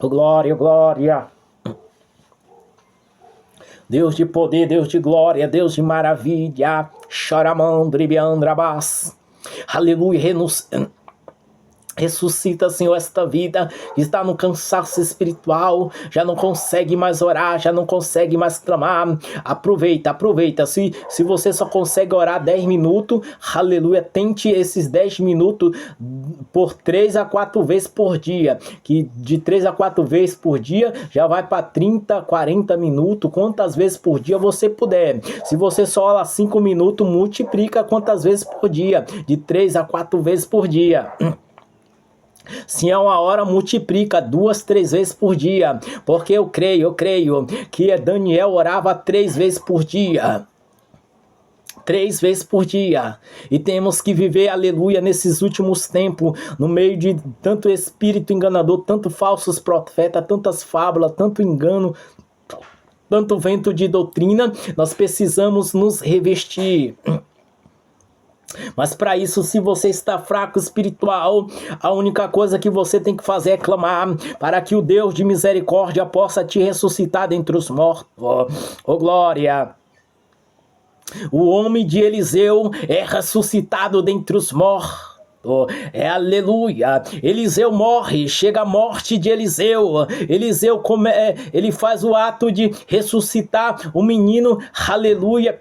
Oh glória, oh glória. Deus de poder, Deus de glória, Deus de maravilha, Charamandribiandrabás, aleluia, ressuscita, Senhor, esta vida que está no cansaço espiritual, já não consegue mais orar, já não consegue mais clamar. Aproveita. Se você só consegue orar 10 minutos, aleluia, tente esses 10 minutos por 3 a 4 vezes por dia, que de 3 a 4 vezes por dia já vai para 30, 40 minutos, quantas vezes por dia você puder. Se você só ora 5 minutos, multiplica quantas vezes por dia, de 3 a 4 vezes por dia. Se é 1 hora, multiplica 2, 3 vezes por dia, porque eu creio que Daniel orava 3 vezes por dia. 3 vezes por dia, e temos que viver, aleluia, nesses últimos tempos, no meio de tanto espírito enganador, tanto falsos profetas, tantas fábulas, tanto engano, tanto vento de doutrina. Nós precisamos nos revestir. Mas para isso, se você está fraco espiritual, a única coisa que você tem que fazer é clamar para que o Deus de misericórdia possa te ressuscitar dentre os mortos. Oh glória! O homem de Eliseu é ressuscitado dentre os mortos. Aleluia, Eliseu morre, chega a morte de Eliseu, ele faz o ato de ressuscitar o menino, aleluia,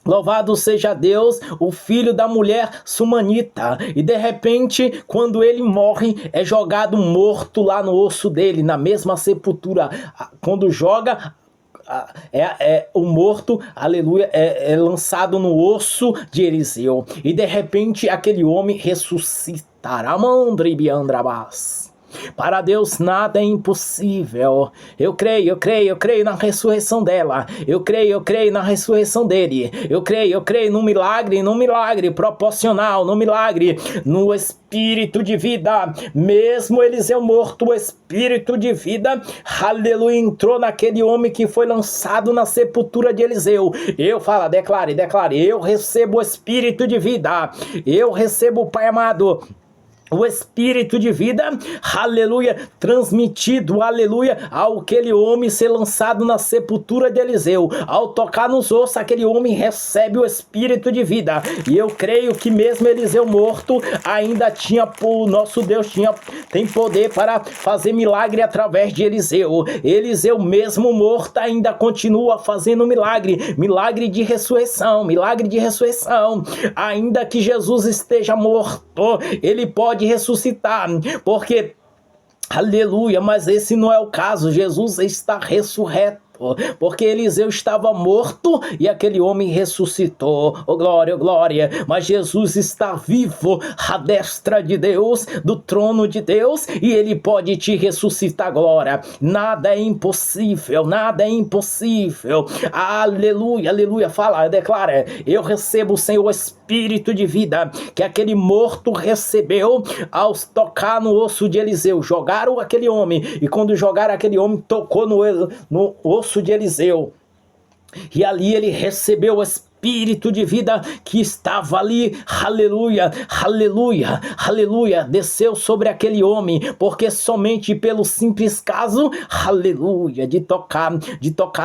Louvado seja Deus, o filho da mulher sumanita. E de repente, quando ele morre, é jogado morto lá no osso dele, na mesma sepultura. Quando joga, o morto, aleluia, é lançado no osso de Eliseu. E de repente, aquele homem ressuscitará. Mandribiandrabás. Para Deus nada é impossível. Eu creio na ressurreição dela. Eu creio na ressurreição dele. Eu creio no milagre proporcional, no milagre, no espírito de vida. Mesmo Eliseu morto, o espírito de vida, aleluia, entrou naquele homem que foi lançado na sepultura de Eliseu. Declare, eu recebo o espírito de vida. Eu recebo, Pai amado, o espírito de vida, aleluia, transmitido, aleluia, ao aquele homem ser lançado na sepultura de Eliseu. Ao tocar nos ossos, aquele homem recebe o espírito de vida. E eu creio que mesmo Eliseu morto, ainda o nosso Deus tem poder para fazer milagre através de Eliseu. Eliseu mesmo morto ainda continua fazendo milagre de ressurreição, ainda que Jesus esteja morto, ele pode ressuscitar, porque, aleluia, mas esse não é o caso. Jesus está ressurreto, porque Eliseu estava morto e aquele homem ressuscitou. Oh glória, mas Jesus está vivo à destra de Deus, do trono de Deus, e ele pode te ressuscitar. Glória, nada é impossível, aleluia, declara, eu recebo, Senhor, o espírito de vida que aquele morto recebeu ao tocar no osso de Eliseu. Jogaram aquele homem, e quando jogaram aquele homem, tocou no osso de Eliseu, e ali ele recebeu o espírito de vida que estava ali, aleluia, desceu sobre aquele homem, porque somente pelo simples caso, aleluia, de tocar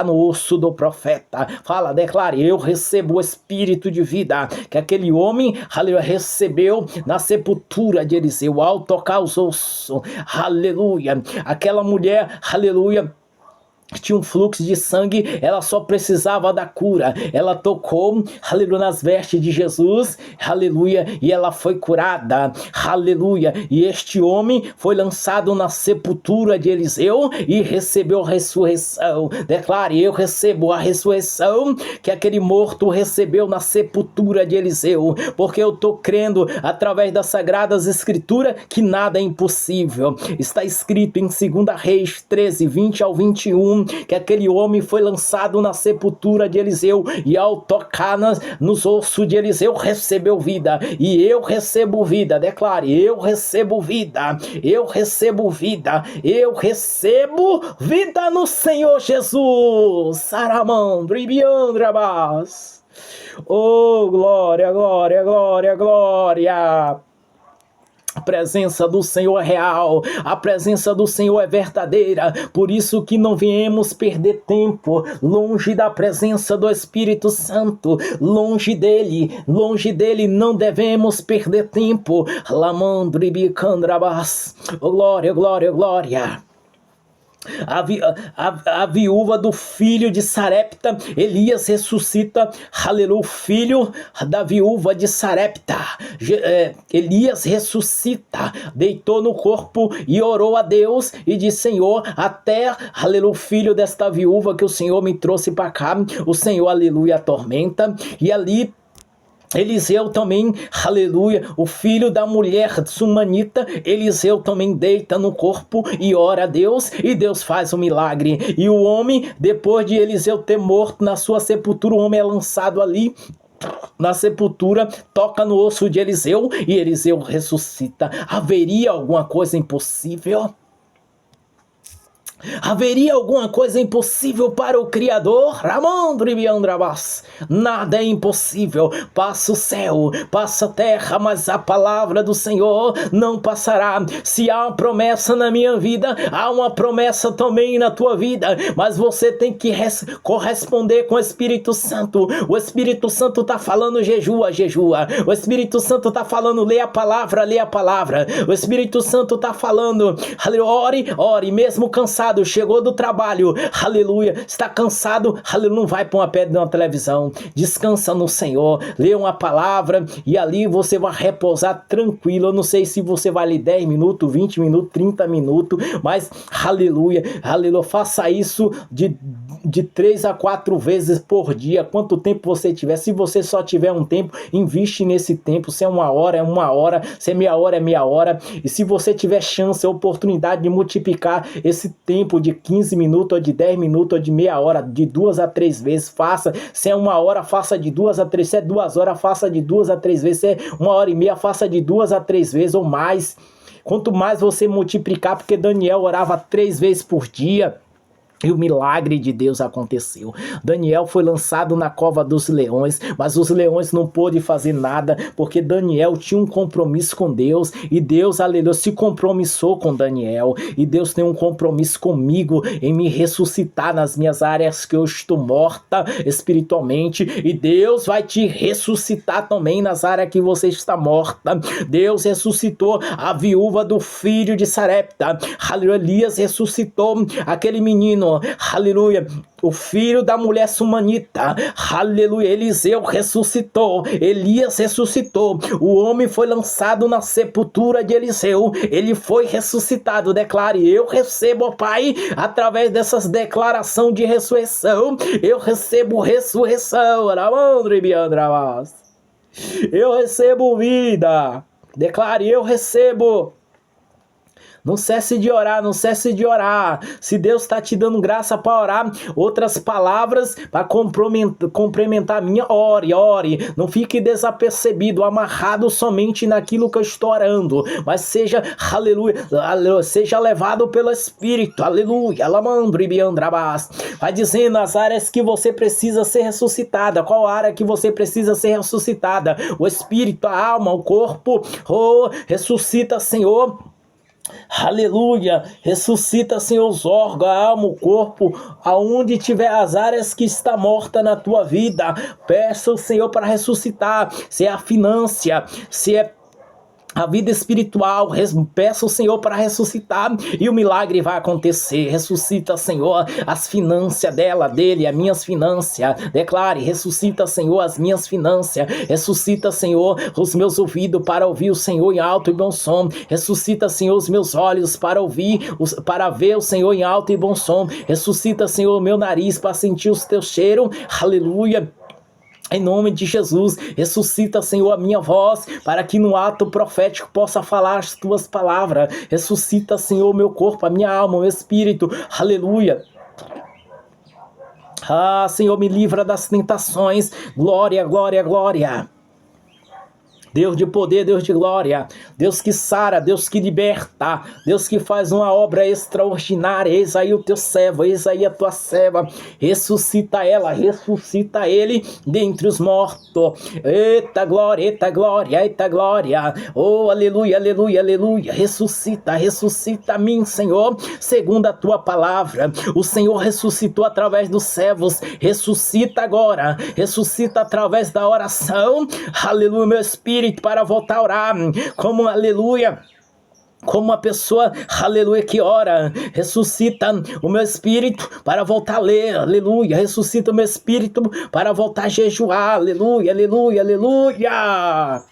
no osso do profeta. Declare, eu recebo o espírito de vida que aquele homem, aleluia, recebeu na sepultura de Eliseu, ao tocar os ossos, aleluia, aquela mulher, aleluia, tinha um fluxo de sangue, ela só precisava da cura. Ela tocou, aleluia, nas vestes de Jesus, aleluia, e ela foi curada, aleluia. E este homem foi lançado na sepultura de Eliseu e recebeu a ressurreição. Declare, eu recebo a ressurreição que aquele morto recebeu na sepultura de Eliseu, porque eu estou crendo através das Sagradas Escrituras que nada é impossível. Está escrito em 2 Reis 13, 20 ao 21, que aquele homem foi lançado na sepultura de Eliseu e ao tocar nos ossos de Eliseu recebeu vida. E eu recebo vida. Declare, eu recebo vida no Senhor Jesus. Saramandro e biandrabás. Oh, glória. A presença do Senhor é real, a presença do Senhor é verdadeira, por isso que não viemos perder tempo longe da presença do Espírito Santo, longe dele não devemos perder tempo. Lamandribicandrabás, oh, glória. A viúva do filho de Sarepta, Elias ressuscita, aleluia, o filho da viúva de Sarepta, Elias ressuscita, deitou no corpo e orou a Deus e disse, Senhor, até, aleluia, o filho desta viúva que o Senhor me trouxe para cá, o Senhor, aleluia, atormenta, e ali Eliseu também, aleluia, o filho da mulher sumanita, Eliseu também deita no corpo e ora a Deus, e Deus faz um milagre. E o homem, depois de Eliseu ter morto na sua sepultura, o homem é lançado ali na sepultura, toca no osso de Eliseu, e Eliseu ressuscita. Haveria alguma coisa impossível? Haveria alguma coisa impossível para o Criador? Nada é impossível. Passa o céu, passa a terra, mas a palavra do Senhor não passará. Se há uma promessa na minha vida, há uma promessa também na tua vida, mas você tem que corresponder com o Espírito Santo. O Espírito Santo está falando jejua. O Espírito Santo está falando lê a palavra. O Espírito Santo está falando ore, mesmo cansado, cansado, chegou do trabalho, aleluia, está cansado, aleluia, não vai pôr uma pedra na televisão, descansa no Senhor, lê uma palavra e ali você vai repousar tranquilo. Eu não sei se você vai ler 10 minutos, 20 minutos, 30 minutos, mas aleluia, aleluia, faça isso de 3 a 4 vezes por dia, quanto tempo você tiver. Se você só tiver um tempo, investe nesse tempo. Se é 1 hora, é 1 hora, se é meia hora, é meia hora. E se você tiver chance, oportunidade de multiplicar esse tempo de 15 minutos, ou de 10 minutos, ou de meia hora, de 2 a 3 vezes, faça. Se é 1 hora, faça de 2 a 3, se é 2 horas, faça de 2 a 3 vezes, se é 1 hora e meia, faça de 2 a 3 vezes ou mais. Quanto mais você multiplicar, porque Daniel orava 3 vezes por dia, e o milagre de Deus aconteceu. Daniel foi lançado na cova dos leões, mas os leões não pôde fazer nada, porque Daniel tinha um compromisso com Deus, e Deus, aleluia, se compromissou com Daniel, e Deus tem um compromisso comigo em me ressuscitar nas minhas áreas que eu estou morta espiritualmente, e Deus vai te ressuscitar também nas áreas que você está morta. Deus ressuscitou a viúva do filho de Sarepta, aleluia. Elias ressuscitou aquele menino, aleluia, o filho da mulher sumanita, aleluia. Eliseu ressuscitou, Elias ressuscitou, o homem foi lançado na sepultura de Eliseu, ele foi ressuscitado. Declare: eu recebo, ó Pai, através dessas declarações de ressurreição, eu recebo ressurreição, eu recebo vida. Declare: eu recebo. Não cesse de orar, não cesse de orar. Se Deus está te dando graça para orar, outras palavras para complementar a minha, ore, ore. Não fique desapercebido, amarrado somente naquilo que eu estou orando, mas seja, aleluia, aleluia, seja levado pelo Espírito, aleluia. Vai dizendo as áreas que você precisa ser ressuscitada. Qual área que você precisa ser ressuscitada? O Espírito, a alma, o corpo. Oh, ressuscita, Senhor. Aleluia, ressuscita, Senhor, os órgãos, a alma, o corpo, aonde tiver as áreas que está morta na tua vida, peça o Senhor para ressuscitar. Se é a finança, se é a vida espiritual, peça o Senhor para ressuscitar e o milagre vai acontecer. Ressuscita, Senhor, as finanças dele, as minhas finanças. Declare: ressuscita, Senhor, as minhas finanças. Ressuscita, Senhor, os meus ouvidos para ouvir o Senhor em alto e bom som. Ressuscita, Senhor, os meus olhos para para ver o Senhor em alto e bom som. Ressuscita, Senhor, o meu nariz para sentir os teus cheiros. Aleluia. Em nome de Jesus, ressuscita, Senhor, a minha voz, para que no ato profético possa falar as tuas palavras. Ressuscita, Senhor, o meu corpo, a minha alma, o meu espírito. Aleluia. Ah, Senhor, me livra das tentações. Glória, glória, glória. Deus de poder, Deus de glória, Deus que sara, Deus que liberta, Deus que faz uma obra extraordinária. Eis aí o teu servo, eis aí a tua serva, ressuscita ela, ressuscita ele dentre os mortos. Eita glória, eita glória, eita glória, oh aleluia, aleluia, aleluia. Ressuscita, ressuscita a mim, Senhor, segundo a tua palavra. O Senhor ressuscitou através dos servos, ressuscita agora, ressuscita através da oração, aleluia, meu espírito, para voltar a orar, como, aleluia, como uma pessoa, aleluia, que ora. Ressuscita o meu espírito para voltar a ler, aleluia. Ressuscita o meu espírito para voltar a jejuar, aleluia, aleluia, aleluia.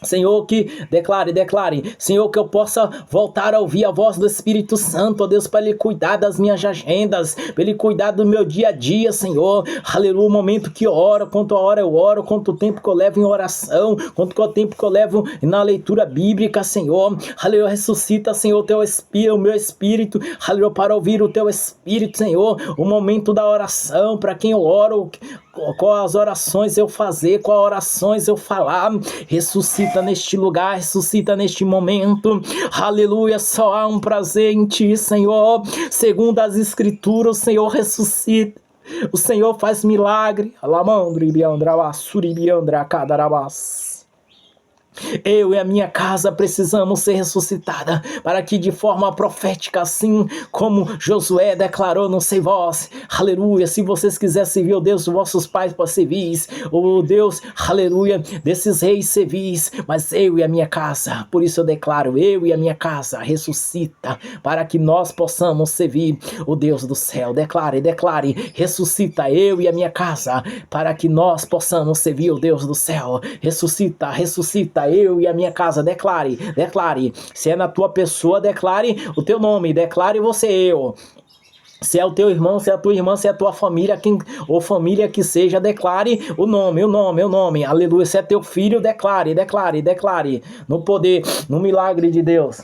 Senhor, que declare, Senhor, que eu possa voltar a ouvir a voz do Espírito Santo, ó Deus, para Ele cuidar das minhas agendas, para Ele cuidar do meu dia a dia, Senhor, aleluia. O momento que eu oro, quanto a hora eu oro, quanto tempo que eu levo em oração, quanto o tempo que eu levo na leitura bíblica, Senhor, aleluia. Ressuscita, Senhor, o meu espírito, aleluia, para ouvir o teu Espírito, Senhor. O momento da oração, para quem eu oro, qual as orações eu fazer, qual orações eu falar. Ressuscita neste lugar, ressuscita neste momento, aleluia. Só há um prazer em ti, Senhor, segundo as escrituras. O Senhor ressuscita, o Senhor faz milagre. Eu e a minha casa precisamos ser ressuscitada, para que de forma profética, assim como Josué declarou, não sei vós, aleluia, se vocês quiserem servir o Deus dos vossos pais para servis, o Deus, aleluia, desses reis servis, mas eu e a minha casa, por isso eu declaro, eu e a minha casa ressuscita, para que nós possamos servir o Deus do céu. Declare, ressuscita eu e a minha casa, para que nós possamos servir o Deus do céu. Ressuscita, eu e a minha casa. Declare, se é na tua pessoa, declare o teu nome, declare você, eu. Se é o teu irmão, se é a tua irmã, se é a tua família, ou família que seja, declare o nome, aleluia. Se é teu filho, declare, no poder, no milagre de Deus.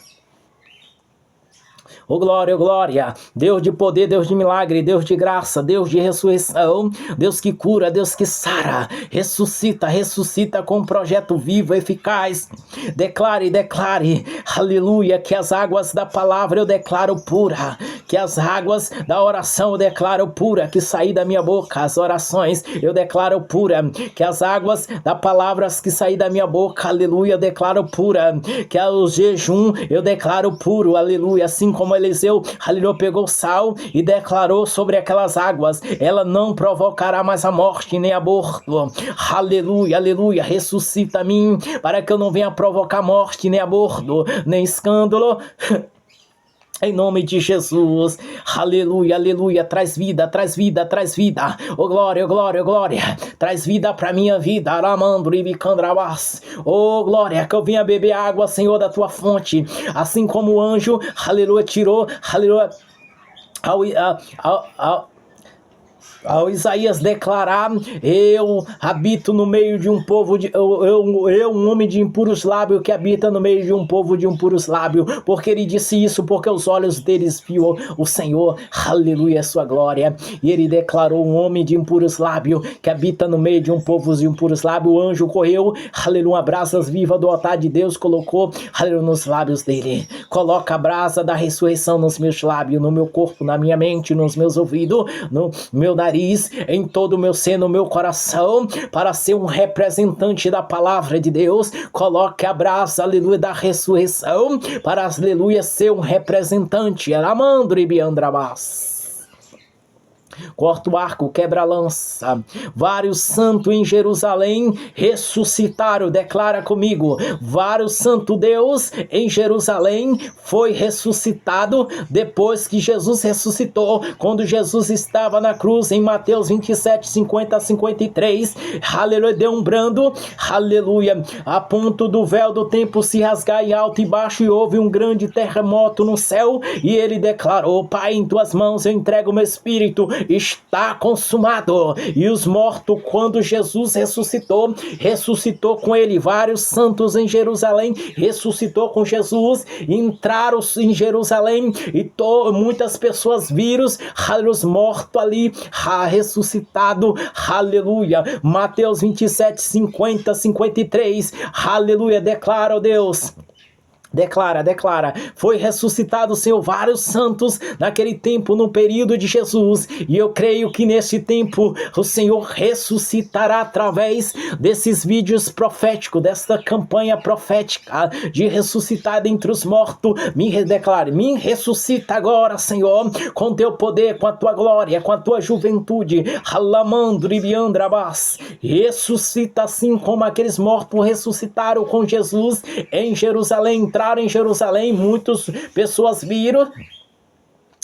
Oh glória, Deus de poder, Deus de milagre, Deus de graça, Deus de ressurreição, Deus que cura, Deus que sara, ressuscita com um projeto vivo, eficaz. Declare, aleluia, que as águas da palavra eu declaro pura, que as águas da oração eu declaro pura, que sair da minha boca as orações eu declaro pura, que as águas da palavra que sair da minha boca, aleluia, eu declaro pura, que o jejum eu declaro puro, aleluia, assim como Eliseu, aleluia, pegou sal e declarou sobre aquelas águas, ela não provocará mais a morte nem aborto, aleluia, ressuscita a mim, para que eu não venha provocar morte, nem aborto, nem escândalo, em nome de Jesus, aleluia, traz vida, oh glória, traz vida para minha vida, aramandro e bicandrabás, oh glória, que eu venha beber água, Senhor, da tua fonte, assim como o anjo, aleluia, tirou, aleluia, ao Isaías declarar, eu habito no meio de um povo, um homem de impuros lábios que habita no meio de um povo de impuros lábios, porque ele disse isso, porque os olhos deles viu o Senhor, aleluia, sua glória, e ele declarou, um homem de impuros lábios que habita no meio de um povo de impuros lábios, o anjo correu, aleluia, brasas vivas do altar de Deus, colocou, aleluia, nos lábios dele, coloca a brasa da ressurreição nos meus lábios, no meu corpo, na minha mente, nos meus ouvidos, no meu nariz, em todo o meu ser, no meu coração, para ser um representante da palavra de Deus. Coloque a brasa, aleluia, da ressurreição, para, aleluia, ser um representante. Aramandro e biandrabás. Corta o arco, quebra a lança. Vários santos em Jerusalém ressuscitaram. Declara comigo. Vários santos Deus em Jerusalém foi ressuscitado depois que Jesus ressuscitou. Quando Jesus estava na cruz, em Mateus 27, 50 a 53. Aleluia, deu um brando. Aleluia. A ponto do véu do templo se rasgar em alto e baixo, e houve um grande terremoto no céu. E ele declarou: Pai, em tuas mãos eu entrego o meu espírito. Está consumado. E os mortos, quando Jesus ressuscitou com ele. Vários santos em Jerusalém ressuscitou com Jesus, entraram em Jerusalém e muitas pessoas viram os mortos ali ressuscitado, aleluia. Mateus 27, 50, 53, aleluia. Declara, ó Deus. Declara, foi ressuscitado, Senhor, vários santos naquele tempo, no período de Jesus, e eu creio que nesse tempo o Senhor ressuscitará através desses vídeos proféticos, desta campanha profética de ressuscitar dentre os mortos. Me ressuscita agora, Senhor, com teu poder, com a tua glória, com a tua juventude, alamandro e biandrabás, ressuscita assim como aqueles mortos ressuscitaram com Jesus em Jerusalém. Em Jerusalém, muitas pessoas viram.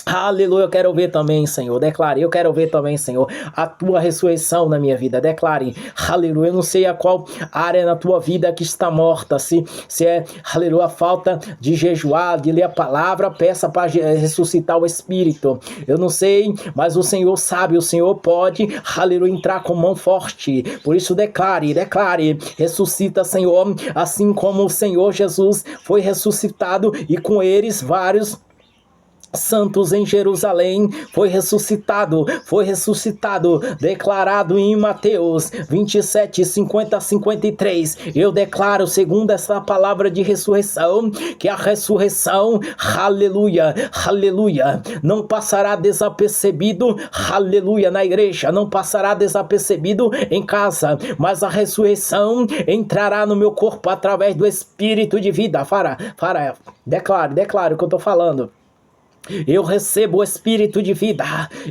Aleluia, eu quero ver também, Senhor. Declare, eu quero ver também, Senhor, a tua ressurreição na minha vida. Declare, aleluia. Eu não sei a qual área na tua vida que está morta. Se é, aleluia, a falta de jejuar, de ler a palavra, peça para ressuscitar o Espírito. Eu não sei, mas o Senhor sabe, o Senhor pode, aleluia, entrar com mão forte. Por isso, declare, ressuscita, Senhor, assim como o Senhor Jesus foi ressuscitado e com eles vários santos em Jerusalém, foi ressuscitado, declarado em Mateus 27, 50 a 53. Eu declaro, segundo essa palavra de ressurreição, que a ressurreição, aleluia, aleluia, não passará desapercebido, aleluia, na igreja, não passará desapercebido em casa, mas a ressurreição entrará no meu corpo através do Espírito de vida. Declare o que eu estou falando. Eu recebo o Espírito de vida,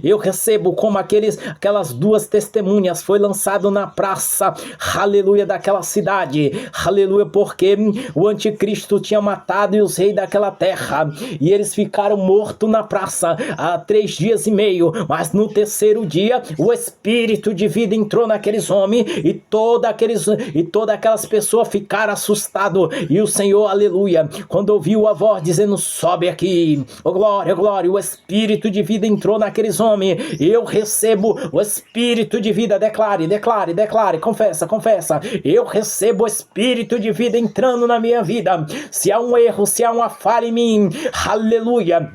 eu recebo como aquelas duas testemunhas, foi lançado na praça, aleluia, daquela cidade, aleluia, porque o anticristo tinha matado os reis daquela terra, e eles ficaram mortos na praça há 3 dias e meio, mas no 3º dia, o Espírito de vida entrou naqueles homens, e todas aquelas pessoas ficaram assustadas, e o Senhor, aleluia, quando ouviu a voz dizendo, sobe aqui, oh glória, glória, o Espírito de vida entrou naqueles homens, eu recebo o Espírito de vida, declare, confessa, eu recebo o Espírito de vida entrando na minha vida, se há um erro, se há uma falha em mim, aleluia,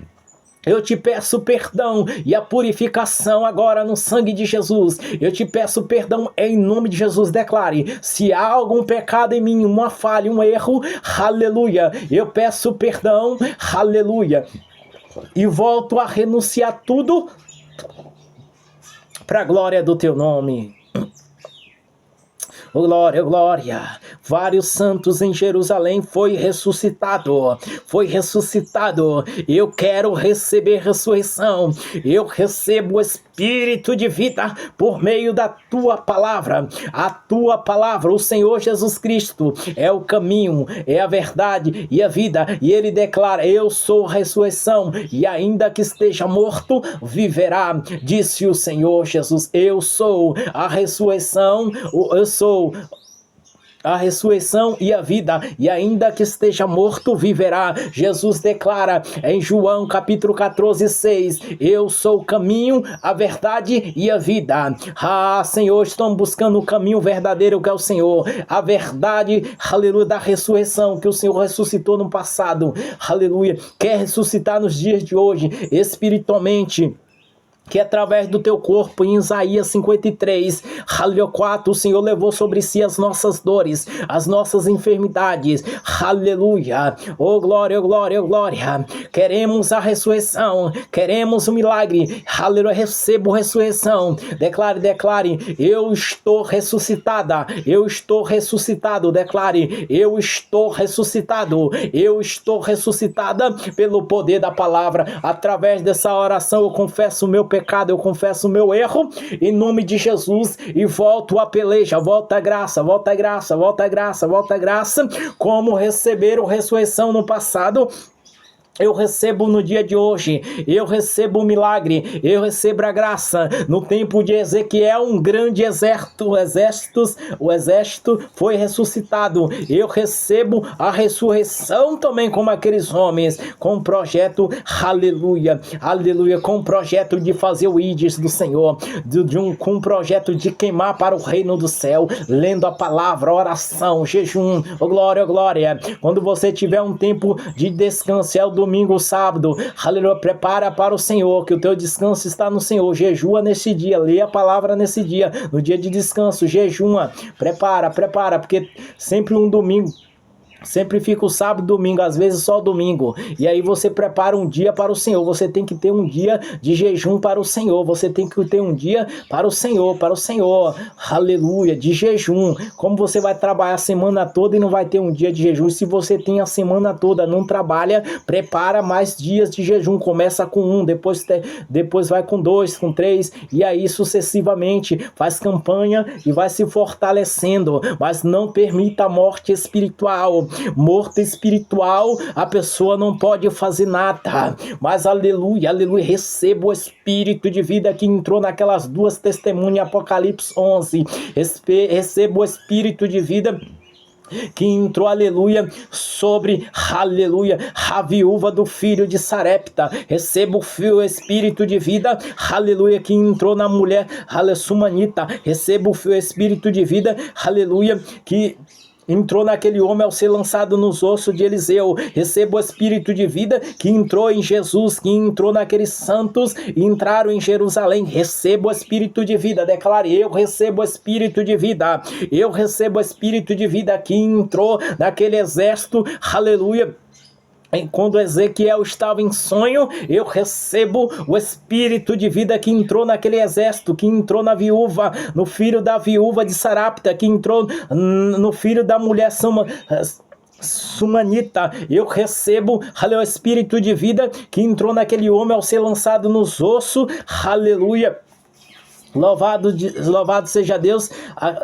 eu te peço perdão e a purificação agora no sangue de Jesus. Eu te peço perdão em nome de Jesus. Declare, se há algum pecado em mim, uma falha, um erro, aleluia, eu peço perdão, aleluia, e volto a renunciar tudo para a glória do teu nome. Glória, glória. Vários santos em Jerusalém foi ressuscitado. Eu quero receber ressurreição. Eu recebo o Espírito de vida por meio da tua palavra. A tua palavra, o Senhor Jesus Cristo, é o caminho, é a verdade e a vida. E ele declara, eu sou a ressurreição e ainda que esteja morto, viverá. Disse o Senhor Jesus, eu sou a ressurreição, eu sou a ressurreição e a vida, e ainda que esteja morto, viverá. Jesus declara em João capítulo 14, 6, eu sou o caminho, a verdade e a vida. Senhor, estamos buscando o caminho verdadeiro que é o Senhor, a verdade, aleluia, da ressurreição, que o Senhor ressuscitou no passado, aleluia, quer ressuscitar nos dias de hoje, espiritualmente, que através do teu corpo, em Isaías 53, aleluia, 4, o Senhor levou sobre si as nossas dores, as nossas enfermidades, aleluia, oh glória, oh glória, oh glória, queremos a ressurreição, queremos o milagre, aleluia, recebo ressurreição, declare, eu estou ressuscitada, eu estou ressuscitado, declare, eu estou ressuscitada pelo poder da palavra, através dessa oração eu confesso o meu pecado, eu confesso o meu erro, em nome de Jesus, e volto a peleja, volta a graça, como receberam ressurreição no passado, eu recebo no dia de hoje, eu recebo o milagre, eu recebo a graça. No tempo de Ezequiel, um grande exército foi ressuscitado. Eu recebo a ressurreição também como aqueles homens, com um projeto, aleluia, aleluia, com um projeto de fazer o ídis do Senhor, com um projeto de queimar para o reino do céu, lendo a palavra, oração, jejum, oh glória, oh glória. Quando você tiver um tempo de descanso, é o domingo, sábado, aleluia, prepara para o Senhor, que o teu descanso está no Senhor, jejua nesse dia, lê a palavra nesse dia, no dia de descanso, jejua, prepara, porque sempre um domingo, sempre fica o sábado, domingo, às vezes só domingo, e aí você prepara um dia para o Senhor, você tem que ter um dia de jejum para o Senhor, você tem que ter um dia para o Senhor, aleluia, de jejum. Como você vai trabalhar a semana toda e não vai ter um dia de jejum? Se você tem a semana toda, não trabalha, prepara mais dias de jejum, começa com 1, depois vai com 2, com 3, e aí sucessivamente, faz campanha e vai se fortalecendo, mas não permita a morte espiritual. Morto espiritual, a pessoa não pode fazer nada, mas aleluia, aleluia, receba o Espírito de vida que entrou naquelas duas testemunhas, Apocalipse 11, receba o Espírito de vida que entrou, aleluia, sobre, aleluia, a viúva do filho de Sarepta. Receba o Espírito de vida, aleluia, que entrou na mulher, aleluia, sumanita. Receba o Espírito de vida, aleluia, que entrou naquele homem ao ser lançado nos ossos de Eliseu. Receba o espírito de vida que entrou em Jesus, que entrou naqueles santos e entraram em Jerusalém. Receba o espírito de vida. Declare: eu recebo o espírito de vida. Eu recebo o espírito de vida que entrou naquele exército. Aleluia. Quando Ezequiel estava em sonho, eu recebo o espírito de vida que entrou naquele exército, que entrou na viúva, no filho da viúva de Sarapta, que entrou no filho da mulher Sumanita. Eu recebo, aleluia, o espírito de vida que entrou naquele homem ao ser lançado nos ossos. Aleluia. Louvado seja Deus.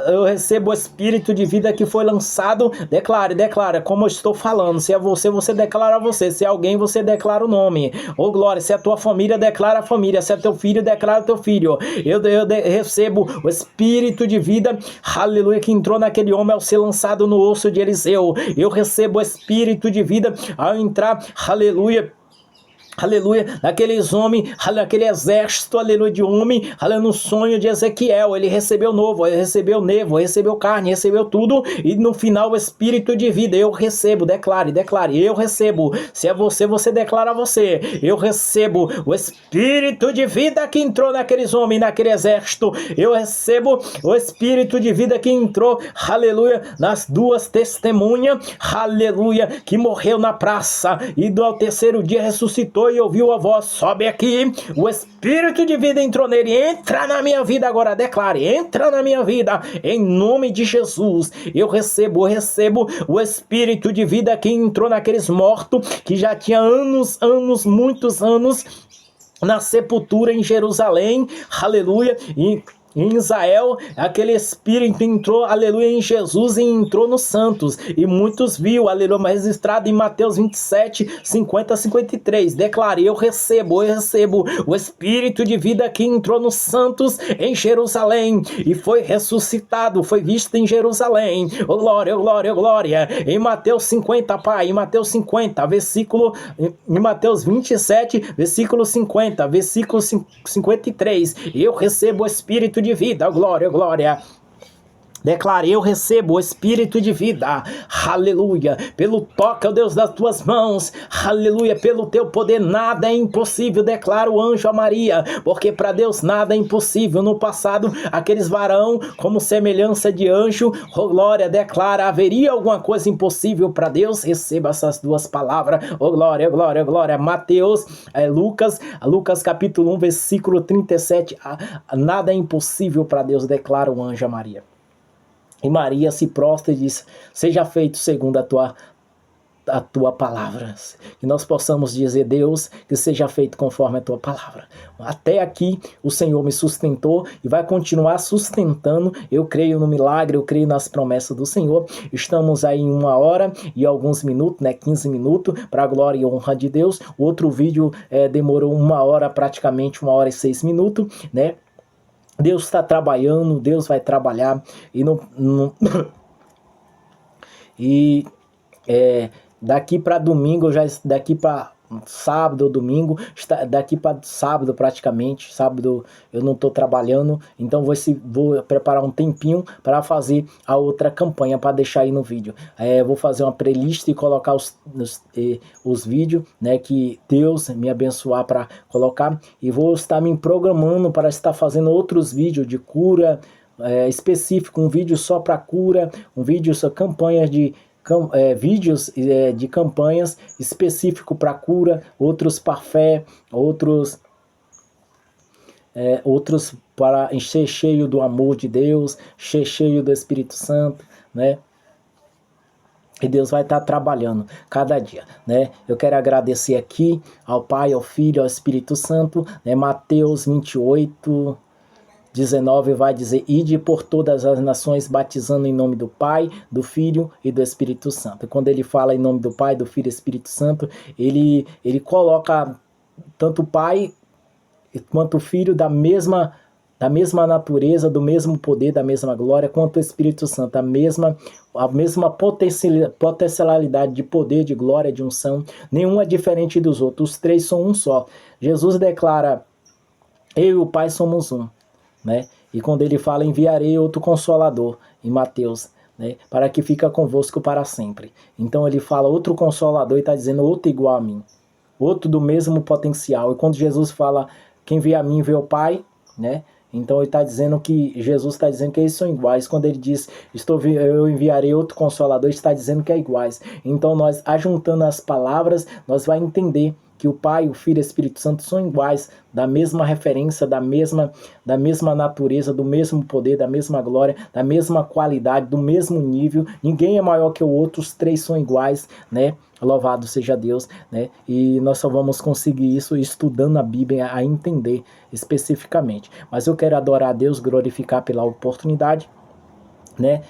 Eu recebo o espírito de vida que foi lançado. Declare, como eu estou falando. Se é você, você declara você. Se é alguém, você declara o nome. Oh glória, se é a tua família, declara a família. Se é teu filho, declara teu filho. Eu recebo o espírito de vida, aleluia, que entrou naquele homem ao ser lançado no osso de Eliseu. Eu recebo o espírito de vida ao entrar, aleluia, naqueles homens, naquele exército, aleluia, de homem, aleluia, no sonho de Ezequiel. Ele recebeu novo, ele recebeu nevo, recebeu carne, recebeu tudo, e no final o espírito de vida. Eu recebo, declare, eu recebo. Se é você, você declara você. Eu recebo o espírito de vida que entrou naqueles homens, naquele exército. Eu recebo o espírito de vida que entrou, aleluia, nas duas testemunhas, aleluia, que morreu na praça e ao terceiro dia ressuscitou e ouviu a voz: sobe aqui. O espírito de vida entrou nele. Entra na minha vida agora. Declare: entra na minha vida em nome de Jesus. Eu recebo o espírito de vida que entrou naqueles mortos que já tinha muitos anos na sepultura em Jerusalém, aleluia, e em Israel, aquele espírito entrou, aleluia, em Jesus e entrou nos santos. E muitos viu, aleluia, mas registrado em Mateus 27, 50 a 53. Declare: eu recebo o espírito de vida que entrou nos santos em Jerusalém e foi ressuscitado, foi visto em Jerusalém. Oh glória, oh glória, oh glória. Em Mateus 50, Pai, em Mateus 50, versículo, em Mateus 27, versículo 50, versículo 53. Eu recebo o espírito de vida, glória, glória. Declare: eu recebo o espírito de vida, aleluia, pelo toque, ó Deus, das tuas mãos, aleluia, pelo teu poder nada é impossível. Declara o anjo a Maria, porque para Deus nada é impossível. No passado, aqueles varão como semelhança de anjo, oh glória, declara: haveria alguma coisa impossível para Deus? Receba essas duas palavras, oh glória, glória, glória. Mateus, Lucas capítulo 1, versículo 37, nada é impossível para Deus, declara o anjo a Maria. E Maria se prostra e diz: seja feito segundo a tua palavra. Que nós possamos dizer: Deus, que seja feito conforme a tua palavra. Até aqui o Senhor me sustentou e vai continuar sustentando. Eu creio no milagre, eu creio nas promessas do Senhor. Estamos aí em 1 hora e alguns minutos, 15 minutos, para a glória e honra de Deus. O outro vídeo demorou 1 hora, praticamente 1 hora e 6 minutos, né? Deus está trabalhando, Deus vai trabalhar daqui para domingo, daqui para sábado ou domingo, daqui para sábado praticamente, sábado eu não estou trabalhando, então vou preparar um tempinho para fazer a outra campanha, para deixar aí no vídeo. Vou fazer uma playlist e colocar os vídeos, né, que Deus me abençoar para colocar, e vou estar me programando para estar fazendo outros vídeos de cura específico, um vídeo só para cura, um vídeo só campanhas de vídeos de campanhas específico para cura, outros para fé, outros para encher cheio do amor de Deus, cheio do Espírito Santo, né? E Deus vai estar trabalhando cada dia, né? Eu quero agradecer aqui ao Pai, ao Filho, ao Espírito Santo, né? Mateus 28, 19 vai dizer: ide por todas as nações, batizando em nome do Pai, do Filho e do Espírito Santo. E quando ele fala em nome do Pai, do Filho e do Espírito Santo, ele coloca tanto o Pai quanto o Filho da mesma natureza, do mesmo poder, da mesma glória, quanto o Espírito Santo, a mesma potencialidade de poder, de glória, de unção. Nenhum é diferente dos outros, os três são um só. Jesus declara: eu e o Pai somos um. Né? E quando ele fala: enviarei outro Consolador, em Mateus né, para que fica convosco para sempre. Então ele fala outro consolador e está dizendo outro igual a mim, outro do mesmo potencial. E quando Jesus fala, quem vê a mim vê o Pai, né? Então ele está dizendo que, Jesus está dizendo que eles são iguais. Quando ele diz, eu enviarei outro consolador, está dizendo que é iguais. Então nós, ajuntando as palavras, nós vamos entender que o Pai, o Filho e o Espírito Santo são iguais, da mesma referência, da mesma natureza, do mesmo poder, da mesma glória, da mesma qualidade, do mesmo nível. Ninguém é maior que o outro, os três são iguais, né? Louvado seja Deus, né? E nós só vamos conseguir isso estudando a Bíblia, a entender especificamente. Mas eu quero adorar a Deus, glorificar pela oportunidade, né?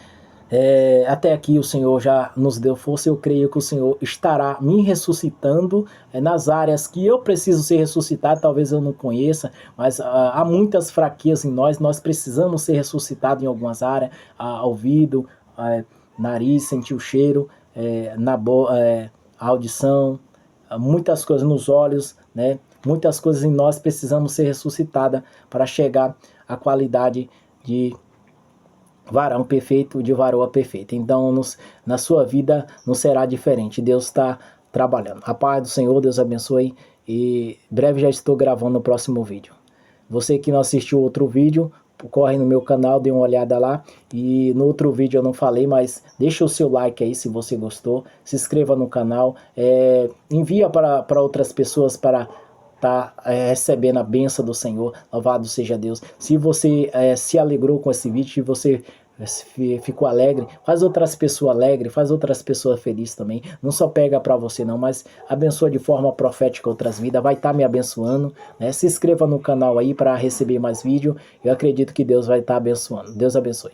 Até aqui o Senhor já nos deu força. Eu creio que o Senhor estará me ressuscitando nas áreas que eu preciso ser ressuscitado. Talvez eu não conheça, mas há muitas fraquezas em nós precisamos ser ressuscitados em algumas áreas, ouvido, nariz, sentir o cheiro, a audição, muitas coisas nos olhos, né? Muitas coisas em nós precisamos ser ressuscitadas para chegar à qualidade de varão perfeito, de varoa perfeita. Então, na sua vida não será diferente. Deus está trabalhando. A paz do Senhor, Deus abençoe. E breve já estou gravando o próximo vídeo. Você que não assistiu outro vídeo, corre no meu canal, dê uma olhada lá. E no outro vídeo eu não falei, mas deixa o seu like aí se você gostou. Se inscreva no canal. Envia para outras pessoas para tá recebendo a bênção do Senhor. Louvado seja Deus. Se você se alegrou com esse vídeo, se você ficou alegre, faz outras pessoas alegres, faz outras pessoas felizes também. Não só pega para você não, mas abençoa de forma profética outras vidas. Vai estar me abençoando, né? Se inscreva no canal aí para receber mais vídeo. Eu acredito que Deus vai estar abençoando. Deus abençoe.